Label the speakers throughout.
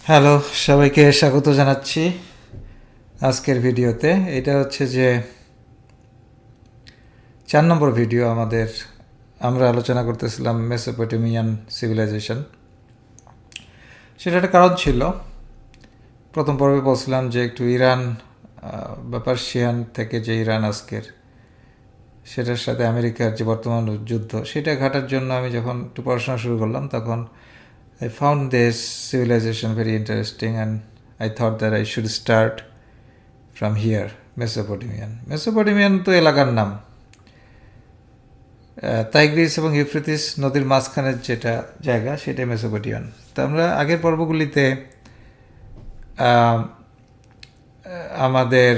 Speaker 1: Hello, সবাইকে স্বাগত জানাচ্ছি আজকের ভিডিওতে। এটা হচ্ছে যে 4 নম্বর ভিডিও আমাদের। আমরা আলোচনা করতেছিলাম মেসোপটেমিয়ান সিভিলাইজেশন। সেটা একটা কারণ ছিল। প্রথম পর্বে বলছিলাম যে একটু ইরান বা পার্সিয়ান থেকে যে ইরান আজকের, সেটার সাথে আমেরিকার যে বর্তমান যুদ্ধ, সেটা ঘাটার জন্য আমি যখন একটু পড়াশোনা শুরু করলাম, তখন I found this civilization very interesting and I thought that I should start from here, Mesopotamian. Mesopotamian তো এলাকার নাম। তাইগ্রিস এবং ইউফ্রেটিস নদীর মাঝখানের যেটা জায়গা, সেটাই মেসোপটেমিয়ান। তো আমরা আগের পর্বগুলিতে আমাদের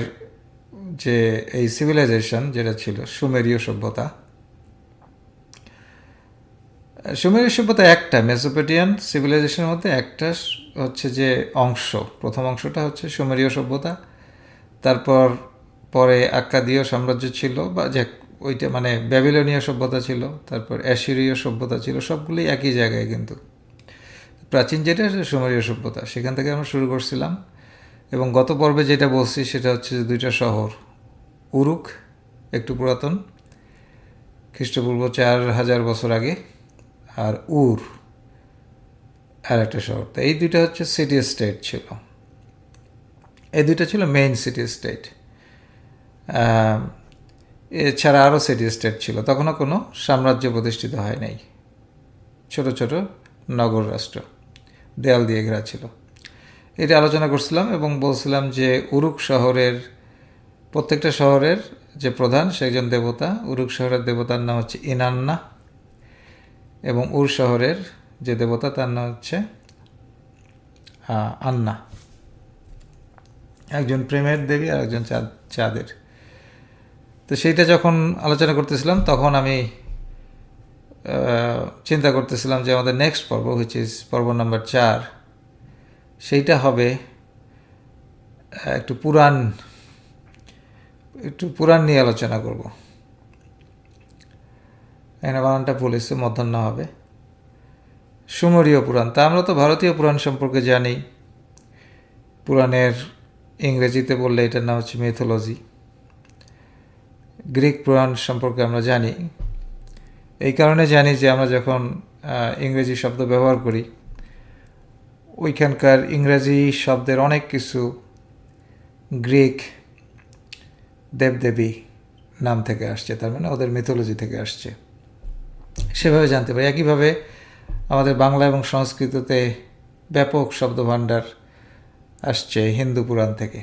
Speaker 1: যে এই সিভিলাইজেশন যেটা ছিল সুমেরীয় সভ্যতা, সুমেরীয় সভ্যতা একটা, মেসোপটেমিয়ান সিভিলাইজেশনের মধ্যে একটা হচ্ছে যে অংশ, প্রথম অংশটা হচ্ছে সুমেরীয় সভ্যতা। তারপর পরে আক্কাদীয় সাম্রাজ্য ছিল, বা যে ওইটা মানে ব্যাবিলনীয় সভ্যতা ছিল, তারপর অ্যাশিরীয় সভ্যতা ছিল, সবগুলি একই জায়গায়। কিন্তু প্রাচীন যেটা সুমেরীয় সভ্যতা, সেখান থেকে আমরা শুরু করছিলাম। এবং গত পর্বে যেটা বলছি সেটা হচ্ছে যে 2টা শহর, উরুক একটু পুরাতন, খ্রিস্টপূর্ব 4000 বছর আগে, আর উর আর একটা শহর। তো এই 2টা হচ্ছে সিটি স্টেট ছিল। এই 2টা ছিল মেইন সিটি স্টেট। এছাড়া আরও সিটি স্টেট ছিল, তখনও কোনো সাম্রাজ্য প্রতিষ্ঠিত হয় নাই। ছোট ছোট নগর রাষ্ট্র, দেয়াল দিয়ে ঘেরা ছিল। এটা আলোচনা করছিলাম এবং বলছিলাম যে উরুক শহরের, প্রত্যেকটা শহরের যে প্রধান সে একজন দেবতা। উরুক শহরের দেবতার নাম হচ্ছে ইনান্না, এবং উর শহরের যে দেবতা তার নাম হচ্ছে আন্না। একজন প্রেমের দেবী আর একজন চাঁদের। তো সেইটা যখন আলোচনা করতেছিলাম, তখন আমি চিন্তা করতেছিলাম যে আমাদের নেক্সট পর্ব, হুইচ ইজ পর্ব নাম্বার 4, সেইটা হবে একটু পুরাণ নিয়ে আলোচনা করব। এখানে বানানটা বলেছে, মধ্যাহ্ন হবে। সুমেরীয় পুরাণ। তা আমরা তো ভারতীয় পুরাণ সম্পর্কে জানি। পুরাণের ইংরেজিতে বললে এটার নাম হচ্ছে মিথোলজি। গ্রিক পুরাণ সম্পর্কে আমরা জানি। এই কারণে জানি যে আমরা যখন ইংরেজি শব্দ ব্যবহার করি, ওইখানকার ইংরেজি শব্দের অনেক কিছু গ্রিক দেবদেবী নাম থেকে আসছে, তার মানে ওদের মিথোলজি থেকে আসছে, সেভাবে জানতে পারি। একইভাবে আমাদের বাংলা এবং সংস্কৃততে ব্যাপক শব্দভাণ্ডার আসছে হিন্দু পুরাণ থেকে।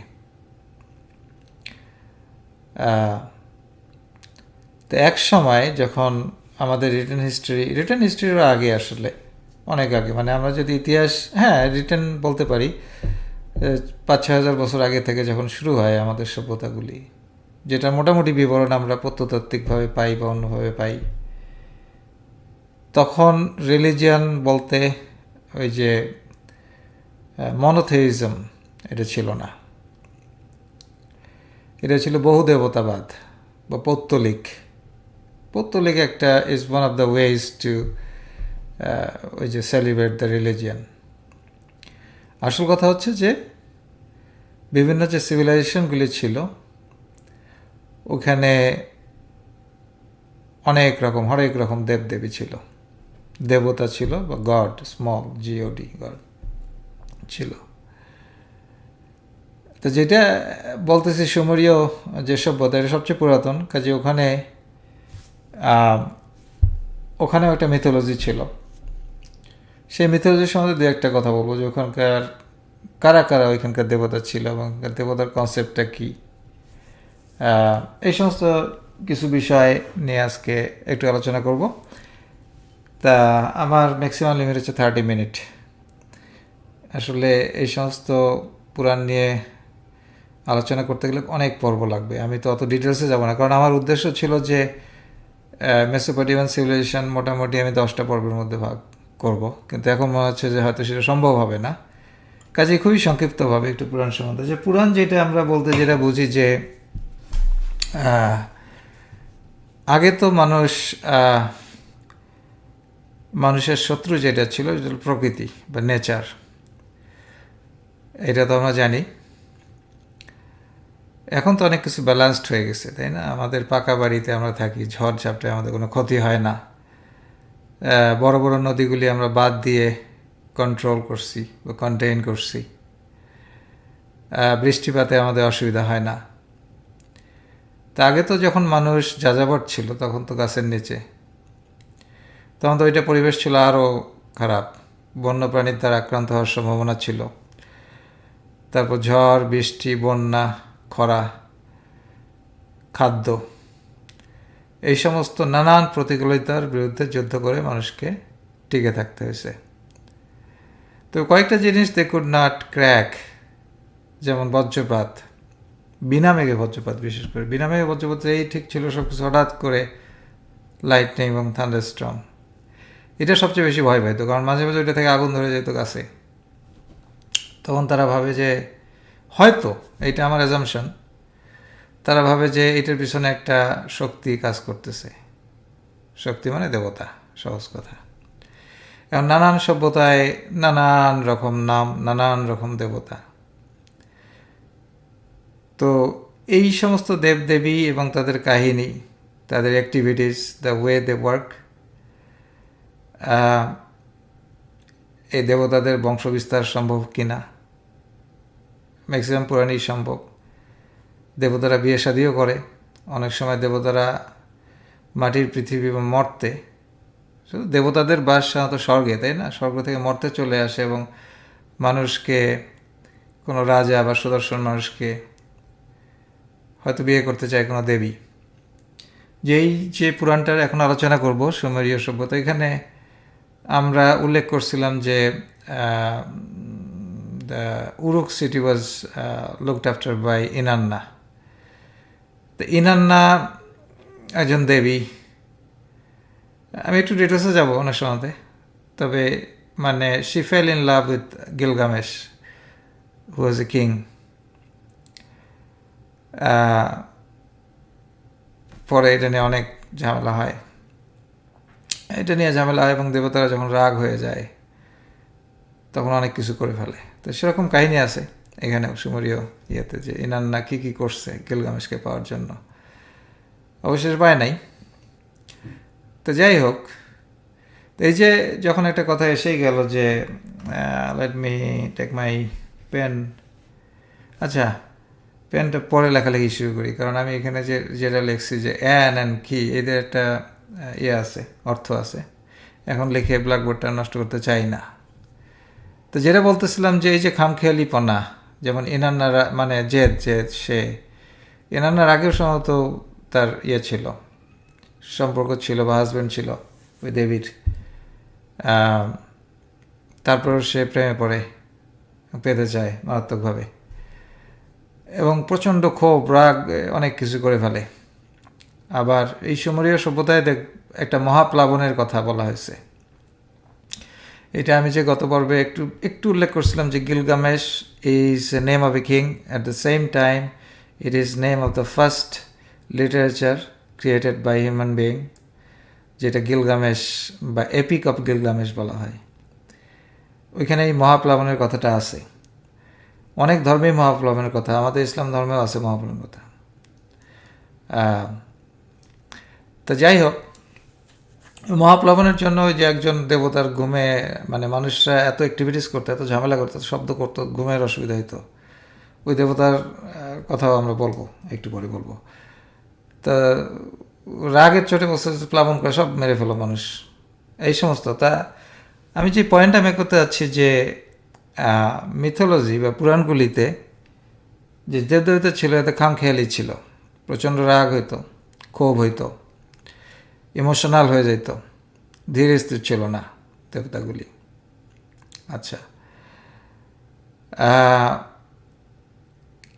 Speaker 1: তো এক সময় যখন আমাদের রিটেন হিস্ট্রিরও আগে, আসলে অনেক আগে, মানে আমরা যদি ইতিহাস, রিটেন বলতে পারি 5-6 হাজার বছর আগে থেকে যখন শুরু হয় আমাদের সভ্যতাগুলি, যেটা মোটামুটি বিবরণ আমরা প্রত্নতাত্ত্বিকভাবে পাই বা অন্যভাবে পাই, তখন রিলিজিয়ান বলতে ওই যে মনোথেইজম, এটা ছিল না। এটা ছিল বহুদেবতাবাদ বা পৌত্তলিক। পৌত্তলিক একটা is one of the ways to ওই যে সেলিব্রেট দ্য রিলিজিয়ান। আসল কথা হচ্ছে যে বিভিন্ন যে সিভিলাইজেশনগুলি ছিল, ওখানে হরেক রকম দেবদেবী ছিল, দেবতা ছিল, বা গড, স্মল GOD, গড ছিল। তো যেটা বলতেছি সুমেরীয় যে সভ্যতা, এটা সবচেয়ে পুরাতন, কাজে ওখানেও একটা মিথোলজি ছিল। সেই মিথোলজির সম্বন্ধে দু একটা কথা বলবো, যে ওখানকার কারা কারা ওইখানকার দেবতা ছিল এবং দেবতার কনসেপ্টটা কী, এই সমস্ত কিছু বিষয় নিয়ে আজকে একটু আলোচনা করব। তা আমার ম্যাক্সিমাম লিমিট হচ্ছে 30 মিনিট। আসলে এই সমস্ত পুরাণ নিয়ে আলোচনা করতে গেলে অনেক পর্ব লাগবে। আমি তো অত ডিটেলসে যাব না, কারণ আমার উদ্দেশ্য ছিল যে মেসোপটেমিয়ান সিভিলাইজেশন মোটামুটি আমি 10টা পর্বের মধ্যে ভাগ করব, কিন্তু এখন মনে হচ্ছে যে হয়তো সেটা সম্ভব হবে না। কাজে খুবই সংক্ষিপ্তভাবে একটু পুরাণ সম্বন্ধে, যে পুরাণ যেটা আমরা বলতে যেটা বুঝি, যে আগে তো মানুষের শত্রু যেটা ছিল প্রকৃতি বা নেচার। এটা তো আমরা জানি। এখন তো অনেক কিছু ব্যালেন্সড হয়ে গেছে, তাই না? আমাদের পাকা বাড়িতে আমরা থাকি, ঝড় ঝাপটায় আমাদের কোনো ক্ষতি হয় না। বড় বড় নদীগুলি আমরা বাদ দিয়ে কন্ট্রোল করছি বা কন্টেইন করছি। বৃষ্টিপাতে আমাদের অসুবিধা হয় না। তা আগে তো যখন মানুষ যাযাবর ছিল তখন তো গাছের নিচে, তখন তো ওইটা পরিবেশ ছিল আরও খারাপ, বন্যপ্রাণীর দ্বারা আক্রান্ত হওয়ার সম্ভাবনা ছিল। তারপর ঝড়, বৃষ্টি, বন্যা, খরা, খাদ্য, এই সমস্ত নানান প্রতিকূলতার বিরুদ্ধে যুদ্ধ করে মানুষকে টিকে থাকতে হয়েছে। তো কয়েকটা জিনিস দে কুড নট ক্র্যাক, যেমন বজ্রপাত, বিনা মেঘে বজ্রপাত, বিশেষ করে বিনা মেঘে বজ্রপাত এই ঠিক ছিল, সব কিছু হঠাৎ করে লাইটনিং এবং থান্ডারস্টর্ম, এটা সবচেয়ে বেশি ভয় পাইতো, কারণ মাঝে মাঝে ওইটা থেকে আগুন ধরে যেত গাছে। তখন তারা ভাবে যে হয়তো, এইটা আমার অ্যাজাম্পশন, তারা ভাবে যে এটার পিছনে একটা শক্তি কাজ করতেছে। শক্তি মানে দেবতা, সহজ কথা। এখন নানান সভ্যতায় নানান রকম নাম, নানান রকম দেবতা। তো এই সমস্ত দেবদেবী এবং তাদের কাহিনী, তাদের activities, the way they work, এই দেবতাদের বংশবিস্তার সম্ভব কিনা? ম্যাক্সিমাম পুরাণই সম্ভব। দেবতারা বিয়ে শাদিও করে। অনেক সময় দেবতারা মাটির পৃথিবী বা মর্তে, শুধু দেবতাদের বাস সাধারণত স্বর্গে, তাই না? স্বর্গ থেকে মর্তে চলে আসে এবং মানুষকে, কোনো রাজা বা সুদর্শন মানুষকে হয়তো বিয়ে করতে চায় কোনো দেবী। যে পুরাণটার এখন আলোচনা করব, সুমেরীয় সভ্যতা, এখানে আমরা উল্লেখ করছিলাম যে the Uruk city was looked after by Inanna. তো ইনান্না একজন দেবী। আমি একটু ডিটেলসে যাব অনেক সময়তে, তবে মানে she fail in love with Gilgamesh, who was a king. পরে এটা নিয়ে অনেক ঝামেলা হয়, এবং দেবতারা যখন রাগ হয়ে যায় তখন অনেক কিছু করে ফেলে। তো সেরকম কাহিনী আছে এখানে সুমেরীয় ইয়েতে, যে ইনান্না কী কী করছে গিলগামেশকে পাওয়ার জন্য। অবশেষে পায় নাই। তো যাই হোক, এই যে যখন একটা কথা এসেই গেল যে let me take my pen, আচ্ছা পেনটা পরে লেখালেখি শুরু করি, কারণ আমি এখানে যেটা লিখছি যে অ্যান্ড কি, এদের একটা ইয়ে আছে, অর্থ আছে। এখন লিখে ব্ল্যাকবোর্ডটা নষ্ট করতে চাই না। তো যেটা বলতেছিলাম যে এই যে খামখেয়ালিপনা, যেমন ইনান্নার মানে সে ইনান্নার আগেও সম্ভবত তার ইয়ে ছিল, সম্পর্ক ছিল বা হাজব্যান্ড ছিল ওই দেবীর। তারপর সে প্রেমে পড়ে, পেতে চায় মারাত্মকভাবে, এবং প্রচণ্ড ক্ষোভ, রাগ, অনেক কিছু করে ফেলে। আবার এই সুমেরীয় সভ্যতায় একটা মহাপ্লাবনের কথা বলা হয়েছে। এটা আমি যে গত পর্বে একটু উল্লেখ করছিলাম যে Gilgamesh is name of a king, at the same time it is name of the first literature created by human being, যেটা গিলগামেশ বা এপিক অফ গিলগামেশ বলা হয়। ওইখানে এই মহাপ্লাবনের কথাটা আছে। অনেক ধর্মেই মহাপ্লাবনের কথা, আমাদের ইসলাম ধর্মেও আছে মহাপ্লাবনের কথা। তো যাই হোক, মহাপ্লাবনের জন্য ওই যে একজন দেবতার ঘুমে, মানে মানুষরা এত অ্যাক্টিভিটিস করতো, এত ঝামেলা করতো, শব্দ করতো, ঘুমের অসুবিধা হইতো। ওই দেবতার কথাও আমরা বলবো, একটু পরে বলবো। তা রাগের চোটে বসে প্লাবন করে সব মেরে ফেলো মানুষ, এই সমস্ত। তা আমি যে পয়েন্টটা মেক করতে যাচ্ছি যে মিথোলজি বা পুরাণগুলিতে যে দেবদেবতা ছিল, এতে খামখেয়ালি ছিল, প্রচণ্ড রাগ হইতো, ক্ষোভ হইতো, ইমোশনাল হয়ে যেত, ধীর স্থির ছিল না দেবতাগুলি। আচ্ছা,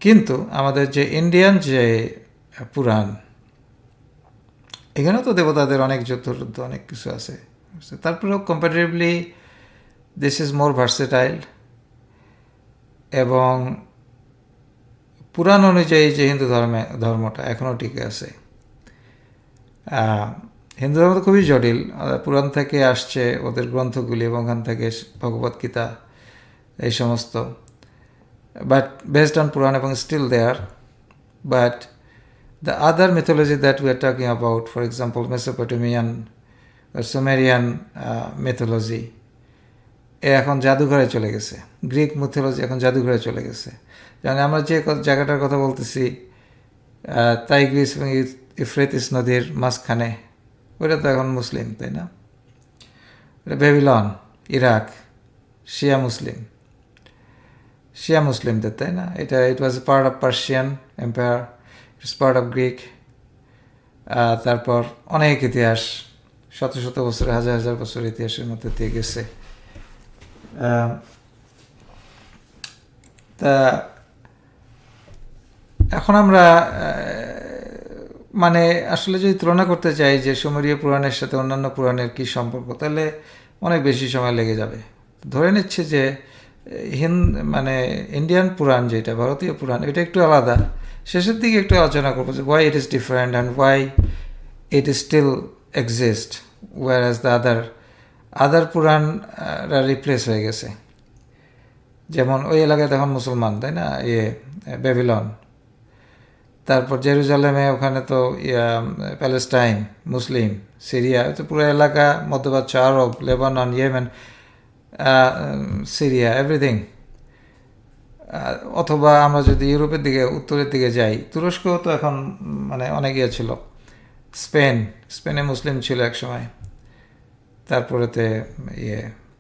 Speaker 1: কিন্তু আমাদের যে ইন্ডিয়ান যে পুরাণ, এখানেও তো দেবতাদের অনেক যুদ্ধ অনেক কিছু আছে। তারপরেও comparatively this is more versatile, এবং পুরাণ অনুযায়ী যে হিন্দু ধর্মটা এখনও টিকে আছে। হিন্দু ধর্ম তো খুবই জটিল, পুরাণ থেকে আসছে ওদের গ্রন্থগুলি, এবং ওখান থেকে ভগবদ্গীতা, এই সমস্ত। but based on Puran এবং still there. But the other mythology that we are talking about, for example, Mesopotamian or Sumerian mythology, এ এখন জাদুঘরে চলে গেছে। গ্রিক মিথোলজি এখন জাদুঘরে চলে গেছে। যেমন আমরা যে জায়গাটার কথা বলতেছি, তাইগ্রিস এবং ইউফ্রেটিস নদীর মাঝখানে, ওইটা তো এখন মুসলিম, তাই না? এটা বেবিলন, ইরাক, শিয়া মুসলিমদের, তাই না? এটা it was part of Persian empire, it's part of Greek. তারপর অনেক ইতিহাস, শত শত বছর, হাজার হাজার বছর ইতিহাসের মধ্যে দিয়ে গেছে। তা এখন আমরা মানে আসলে যদি তুলনা করতে চাই যে সুমেরীয় পুরাণের সাথে অন্যান্য পুরাণের কী সম্পর্ক, তাহলে অনেক বেশি সময় লেগে যাবে। ধরে নিচ্ছে যে মানে ইন্ডিয়ান পুরাণ যেটা, ভারতীয় পুরাণ, এটা একটু আলাদা। শেষের দিকে একটু আলোচনা করবো যে why it is different and why it is still exist whereas the other পুরাণরা রিপ্লেস হয়ে গেছে। যেমন ওই এলাকায় তখন মুসলমান, তাই না, বেবিলন। তারপর জেরুজালেমে, ওখানে তো প্যালেস্টাইন, মুসলিম। সিরিয়া, তো পুরো এলাকা, মধ্যপ্রাচ্য, আরব, লেবানন, ইয়েমেন, সিরিয়া, এভরিথিং। অথবা আমরা যদি ইউরোপের দিকে, উত্তরের দিকে যাই, তুরস্কও তো এখন মানে অনেক ছিল। স্পেনে মুসলিম ছিল এক সময়, তারপরেতে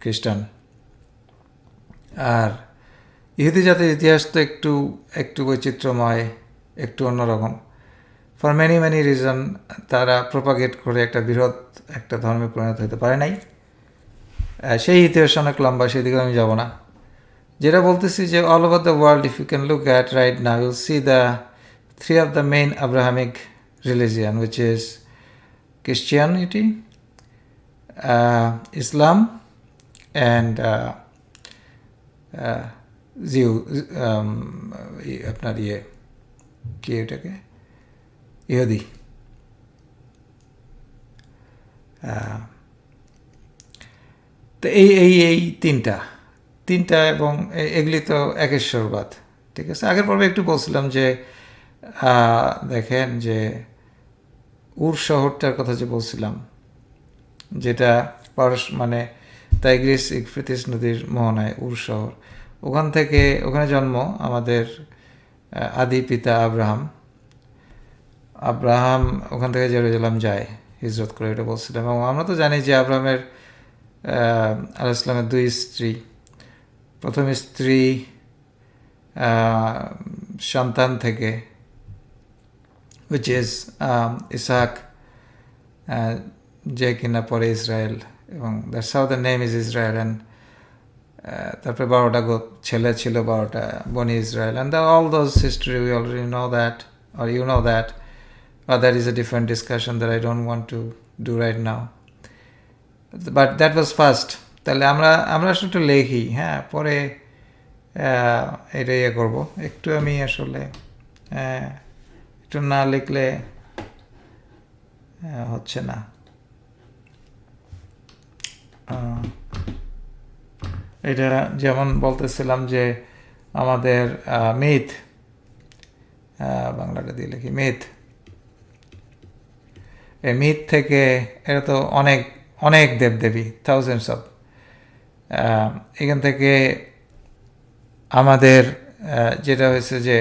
Speaker 1: খ্রিস্টান। আর ইহুদি জাতির ইতিহাস তো একটু বৈচিত্র্যময়, একটু অন্যরকম। ফর মেনি রিজন তারা প্রপাগেট করে একটা বৃহৎ একটা ধর্মে পরিণত হতে পারে নাই। সেই ইতিহাস অনেক লম্বা, সেদিকে আমি যাব না। যেটা বলতেছি যে all over the world, if you can look at right now, you'll see the three of the main Abrahamic religion, which is Christianity, Islam, and আপনার কি এটাকে ইহুদি। তো এই তিনটা এবং এগুলি তো একেশ্বরবাদ, ঠিক আছে। আগের পর্বে একটু বলছিলাম যে দেখেন যে উর শহরটার কথা যে বলছিলাম, যেটা মানে তাইগ্রিস ইউফ্রেটিস নদীর মোহনায় উর শহর, ওখানে জন্ম আমাদের আদি পিতা আব্রাহাম ওখান থেকে জেরুজালেম যায় হিজরত করে, এটা বলছিলাম। এবং আমরা তো জানি যে আব্রাহামের আলাইহিস সালামের দুই স্ত্রী, প্রথম স্ত্রী সন্তান থেকে, which is ইসাক, যে কিনা পরে ইসরায়েল, এবং that's how the name is Israel. And তারপরে 12টা ছেলে ছিল, 12টা বনি Israel. And all those history we already know that, or you know that, or that is a different discussion that I don't want to do right now, but that was first. তাহলে আমরা আসলে একটু লেখি, হ্যাঁ, পরে এটা করবো। একটু আমি আসলে একটু না লিখলে হচ্ছে না। এটা যেমন বলতেছিলাম যে আমাদের মিথ, বাংলাটা দিয়ে লিখি মিথ, এই মিথ থেকে এটা তো অনেক দেবদেবী, থাউজেন্ডস অফ, এখান থেকে আমাদের যেটা হয়েছে যে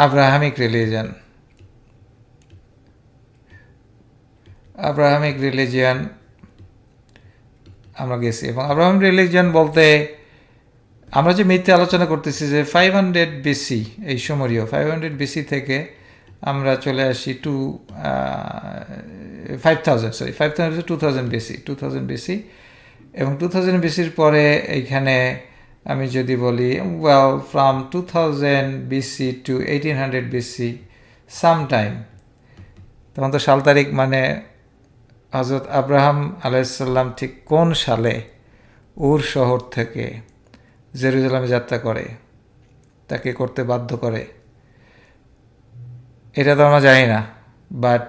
Speaker 1: আব্রাহামিক রিলিজিয়ান আমরা গেছি। এবং আব্রাহামিক রিলিজিয়ান বলতে আমরা যে মিথ্যে আলোচনা করতেছি যে 500 BC, এই সুমেরীয় 500 BC থেকে আমরা চলে আসি টু 2000 BC, এবং 2000 BCর পরে এইখানে আমি যদি বলি well from 2000 BC to 1800 BC sometime, তখন তো সাল তারিখ মানে হযরত আব্রাহাম আলাইহিস সালাম ঠিক কোন সালে উর শহর থেকে জেরুজালেমে যাত্রা করে, তাকে করতে বাধ্য করে, এটা তো আমরা জানি না। But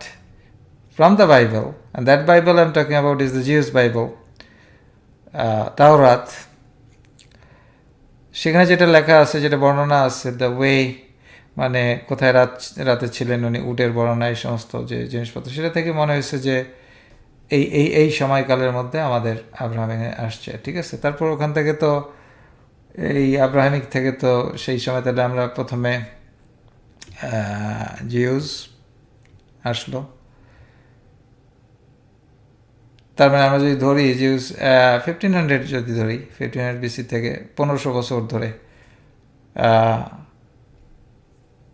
Speaker 1: from the Bible, and that Bible I'm talking about is the Jewish Bible, Taurat, সেখানে যেটা লেখা আছে, যেটা বর্ণনা আছে, দ্য ওয়ে, মানে কোথায় রাতে ছিলেন উনি, উটের বর্ণনা, এই সমস্ত যে জিনিসপত্র, সেটা থেকে মনে হয়েছে যে এই সময়কালের মধ্যে আমাদের আব্রাহামে আসছে। ঠিক আছে, তারপর ওখান থেকে তো এই আব্রাহামিক থেকে তো সেই সময় তাহলে আমরা প্রথমে জিউস আসলো। তার মানে আমরা যদি ধরি জিউস 1500 যদি ধরি, 1500 BC থেকে 1500 বছর ধরে,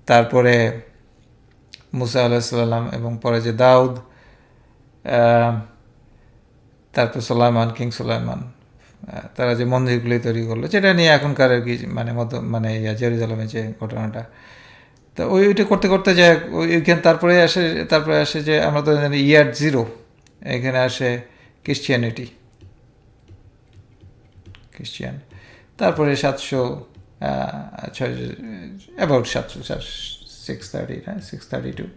Speaker 1: তারপরে মুসা আলাইসাল্লাম এবং পরে যে দাউদ, তারপর সুলাইমান, কিং সুলাইমান, তারা যে মন্দিরগুলি তৈরি করলো, যেটা নিয়ে এখনকার আর কি মানে জেরুজালেমে যে ঘটনাটা, তো ওইটা করতে করতে যায় ওইখানে তারপরে আসে যে আমরা তো জানি ইয়ার 0, এখানে আসে খ্রিস্টিয়ান, তারপরে 632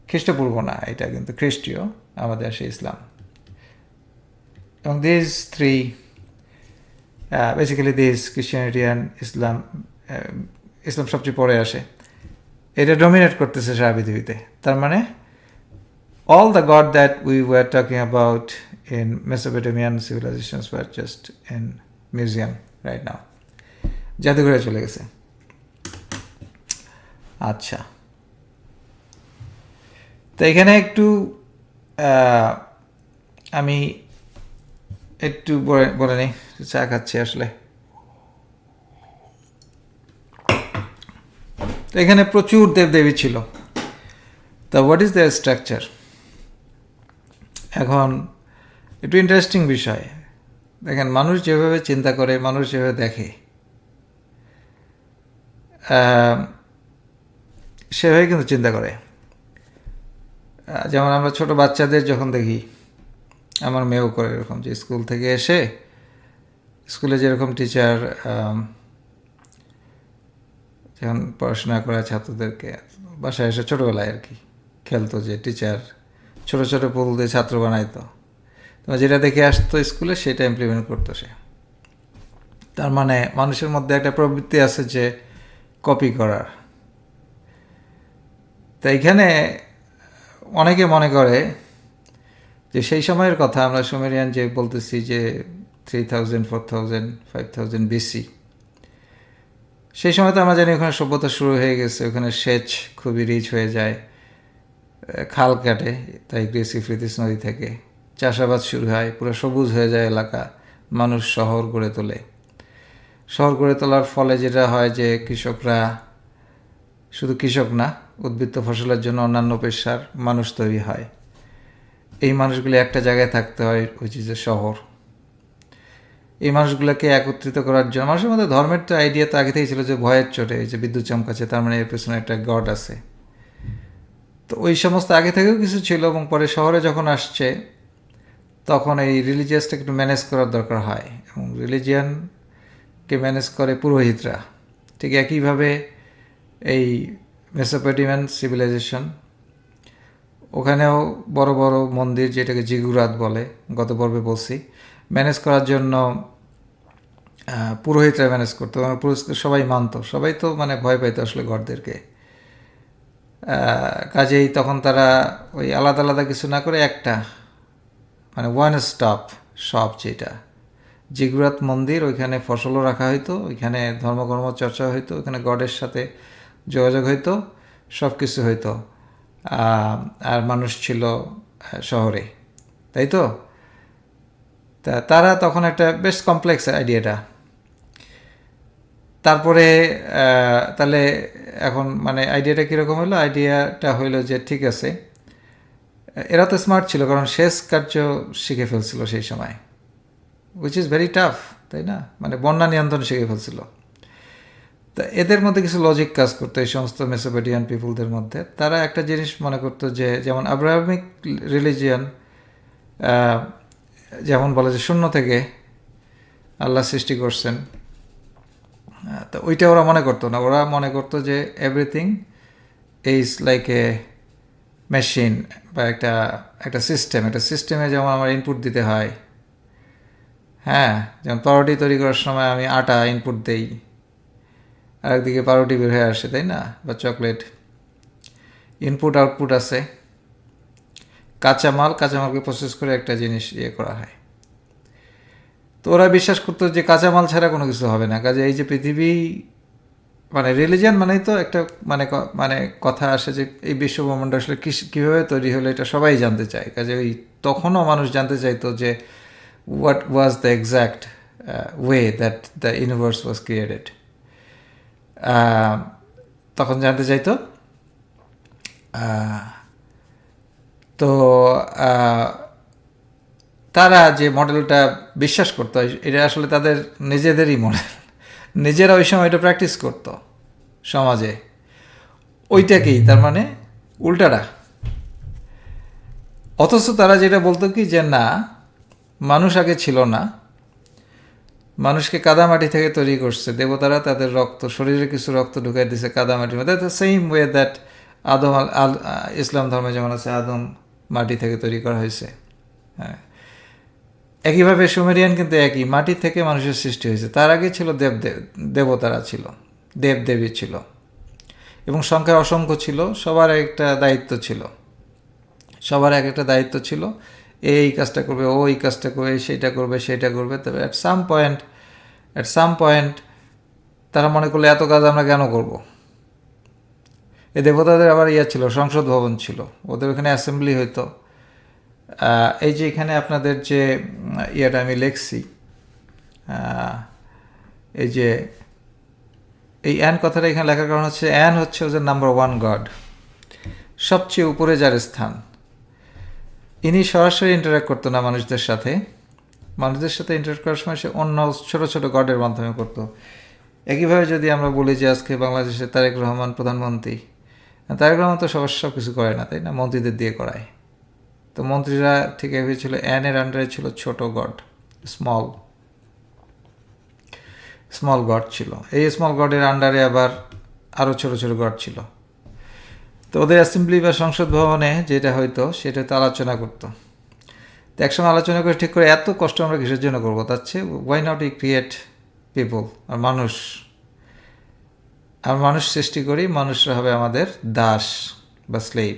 Speaker 1: খ্রিস্টপূর্ব না, এটা কিন্তু খ্রিস্টীয়, আমাদের আসে ইসলাম। এবং this three basically this Christianity and Islam, Islam সবচেয়ে পরে আসে, এটা ডমিনেট করতেছে সারা পৃথিবীতে। তার মানে all the god that we were talking about in Mesopotamian civilizations were just in museum right now, জাদুঘরে চলে গেছে। আচ্ছা, তো এখানে একটু আমি একটু বলে নিই, চা খাচ্ছি আসলে। তো এখানে প্রচুর দেবদেবী ছিল। তা হোয়াট ইজ দেয়ার স্ট্রাকচার? এখন একটু ইন্টারেস্টিং বিষয়, দেখেন মানুষ যেভাবে চিন্তা করে, মানুষ যেভাবে দেখে, সেভাবে কিন্তু চিন্তা করে। যেমন আমরা ছোট বাচ্চাদের যখন দেখি, আমার মেয়েও করে এরকম, যে স্কুল থেকে এসে, স্কুলে যেরকম টিচার যখন পড়াশোনা করা ছাত্রদেরকে, বাসায় এসে ছোটোবেলায় আর কি খেলতো, যে টিচার ছোট ছোট পুল দিয়ে ছাত্র বানাইতো, তো যেটা দেখে আসতো স্কুলে সেটা ইমপ্লিমেন্ট করতো সে। তার মানে মানুষের মধ্যে একটা প্রবৃত্তি আছে যে কপি করার। তো এইখানে অনেকে মনে করে যে সেই সময়ের কথা, আমরা সুমেরিয়ান যে বলতেছি যে 3000, 4000, 5000 BC, সেই সময় তো আমরা জানি ওখানে সভ্যতা শুরু হয়ে গেছে, ওখানে সেচ খুবই রিচ হয়ে যায়, খাল কাটে তাই গ্রিস ইউফ্রেটিস নদী থেকে, চাষাবাদ শুরু হয়, পুরো সবুজ হয়ে যায় এলাকা, মানুষ শহর গড়ে তোলে। শহর গড়ে তোলার ফলে যেটা হয় যে কৃষকরা, শুধু কৃষক না, উদ্বৃত্ত ফসলের জন্য অন্যান্য পেশার মানুষ তৈরি হয়। এই মানুষগুলি একটা জায়গায় থাকতে হয়, হুইচ ইজ এ শহর। এই মানুষগুলোকে একত্রিত করার জন্য, মানুষের মধ্যে ধর্মের তো আইডিয়া তো আগে থেকেই ছিল যে ভয়ের চোটে যে বিদ্যুৎ চমকাচ্ছে, তার মানে এর পেছনে একটা গড আছে। তো ওই সমস্ত আগে থেকেও কিছু ছিল, এবং পরে শহরে যখন আসছে তখন এই রিলিজিয়াসটাকে একটু ম্যানেজ করার দরকার হয়, এবং রিলিজিয়ানকে ম্যানেজ করে পুরোহিতরা। ঠিক একইভাবে এই মেসোপটেমিয়ান সিভিলাইজেশন, ওখানেও বড় বড় মন্দির, যেটাকে জিগুরাত বলে, গত পর্বে বলছি, ম্যানেজ করার জন্য পুরোহিতরা ম্যানেজ করতো, পুরোহিত সবাই মানত, সবাই তো মানে ভয় পাইতো আসলে গডদেরকে। কাজেই তখন তারা ওই আলাদা আলাদা কিছু না করে একটা, মানে ওয়ান স্টপ শপ, যেটা জিগুরাত মন্দির, ওইখানে ফসলও রাখা হইতো, ওইখানে ধর্মকর্ম চর্চা হইতো, ওইখানে গডের সাথে যোগাযোগ হইতো, সব কিছু হইতো। আর মানুষ ছিল শহরে, তাই তো। তারা তখন একটা বেশ কমপ্লেক্স আইডিয়াটা। তারপরে তাহলে এখন মানে আইডিয়াটা কীরকম হলো? আইডিয়াটা হইলো যে ঠিক আছে, এরা তো স্মার্ট ছিল, কারণ শেষ কার্য শিখে ফেলছিল সেই সময়, উইচ ইজ ভেরি টাফ, তাই না? মানে বন্যা নিয়ন্ত্রণ শিখে ফেলছিল। তা এদের মধ্যে কিছু লজিক কাজ করতো, এই সমস্ত মেসোপটেমিয়ান পিপুলদের মধ্যে। তারা একটা জিনিস মনে করতো যে, যেমন আব্রাহামিক রিলিজিয়ান যেমন বলে যে শূন্য থেকে আল্লাহ সৃষ্টি করছেন, তো ওইটা ওরা মনে করতো না। ওরা মনে করতো যে everything is like a machine, বা একটা সিস্টেমে যেমন আমার ইনপুট দিতে হয়, হ্যাঁ, যেমন পাউরুটি তৈরি করার সময় আমি আটা ইনপুট দেই, আরেকদিকে পাউরুটি বের হয়ে আসে, তাই না? বা চকলেট, ইনপুট আউটপুট আছে। কাঁচামালকে প্রসেস করে একটা জিনিস করা হয়। তো ওরা বিশ্বাস করতো যে কাঁচামাল ছাড়া কোনো কিছু হবে না। কাজে এই যে পৃথিবী, মানে রিলিজিয়ান মানেই তো একটা মানে কথা আসে যে এই বিশ্বব্রহ্মাণ্ড আসলে কীভাবে তৈরি হলো এটা সবাই জানতে চায়। কাজে ওই তখনও মানুষ জানতে চাইতো যে what was the exact way that the universe was created. তখন জানতে চাইতো। তো তারা যে মডেলটা বিশ্বাস করতো এটা আসলে তাদের নিজেদেরই মডেল, নিজেরা ওই সময় এটা প্র্যাকটিস করতো সমাজে, ওইটাকেই, তার মানে উল্টাটা। অথচ তারা যেটা বলতো কি যে না, মানুষ আগে ছিল না, মানুষকে কাদামাটি থেকে তৈরি করছে দেবতারা, তাদের রক্ত, শরীরে কিছু রক্ত ঢুকাই দিয়েছে কাদামাটির মধ্যে। দ্য সেম ওয়ে দ্যাট আদম ইসলাম ধর্মে যেমন আছে আদম মাটি থেকে তৈরি করা হয়েছে। হ্যাঁ, একইভাবে সুমেরিয়ান কিন্তু একই, মাটি থেকে মানুষের সৃষ্টি হয়েছে। তার আগে ছিল দেবতারা ছিল, দেবদেবী ছিল, এবং সংখ্যায় অসংখ্য ছিল। সবার একটা দায়িত্ব ছিল, সবার এক একটা দায়িত্ব ছিল। এই কাজটা করবে, ও এই কাজটা করবে, সেটা করবে। তবে অ্যাট সাম পয়েন্ট তারা মনে করলো এত কাজ আমরা কেন করব। এই দেবতাদের আবার ছিল, সংসদ ভবন ছিল, ওদের ওখানে অ্যাসেম্বলি হইতো। এই যে এখানে আপনাদের যে আমি লিখছি, এই যে এই অ্যান কথাটা এখানে লেখার কারণ হচ্ছে অ্যান হচ্ছে ওদের নাম্বার 1 গড, সবচেয়ে উপরে যার স্থান। ইনি সরাসরি ইন্টারাক্ট করতো না মানুষদের সাথে ইন্টারাক্ট করার সময় সে অন্য ছোট ছোট গডের মাধ্যমে করতো। একইভাবে যদি আমরা বলি যে আজকে বাংলাদেশের তারেক রহমান প্রধানমন্ত্রী, তারেক রহমান তো সব কিছু করে না, তাই না? মন্ত্রীদের দিয়ে করায়। তো মন্ত্রীরা ঠিক এভাবে ছিল, অ্যানের আন্ডারে ছিল ছোট গড, স্মল গড ছিল। এই স্মল গডের আন্ডারে আবার আরও ছোট ছোট গড ছিল। তো ওদের অ্যাসেম্বলি বা সংসদ ভবনে যেটা হয়তো সেটা তো আলোচনা করতো। তো একসময় আলোচনা করে ঠিক করে এত কষ্ট আমরা কিসের জন্য করবো, তার চেয়ে why not we create people, আর মানুষ সৃষ্টি করি, মানুষরা হবে আমাদের দাস বা স্লেভ।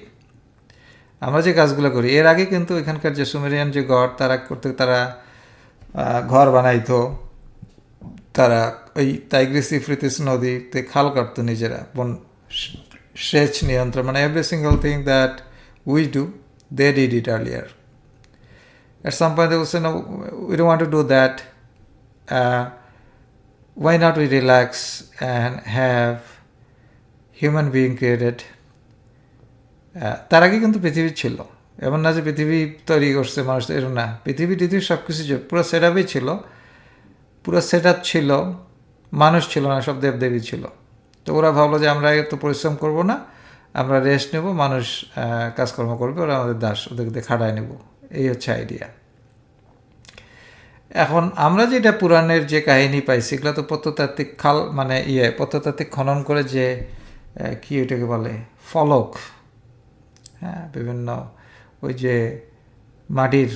Speaker 1: আমরা যে কাজগুলো করি, এর আগে কিন্তু এখানকার যে সুমেরিয়ান যে গড, তারা ঘর বানাইতো, তারা ওই টাইগ্রিস ইউফ্রেটিস নদীতে খাল কাটতো নিজেরা, সেচ নিয়ন্ত্রণ, মানে every single thing that we do they did it earlier. At some point they would say, no, we don't want to do that. Why not we relax and have human being created? তার আগে কিন্তু পৃথিবী ছিল, এমন না যে পৃথিবী তৈরি করছে মানুষ, এরকম না। পৃথিবী সব কিছু পুরো সেট আপই ছিল, পুরো সেট আপ ছিল, মানুষ ছিল না, সব দেবদেবী ছিল। তো ওরা ভাবলো যে আমরা এত পরিশ্রম করব না, আমরা রেস্ট নেব, মানুষ কাজকর্ম করবে, ওরা আমাদের দাস, ওদেরকে খাটায় নেব। এই হচ্ছে আইডিয়া। এখন আমরা যেটা পুরাণের যে কাহিনী পাইছি, এগুলো তো প্রত্নতাত্ত্বিক প্রত্নতাত্ত্বিক খনন করে যে কি ওইটাকে বলে ফলক, হ্যাঁ, বিভিন্ন ওই যে মাটির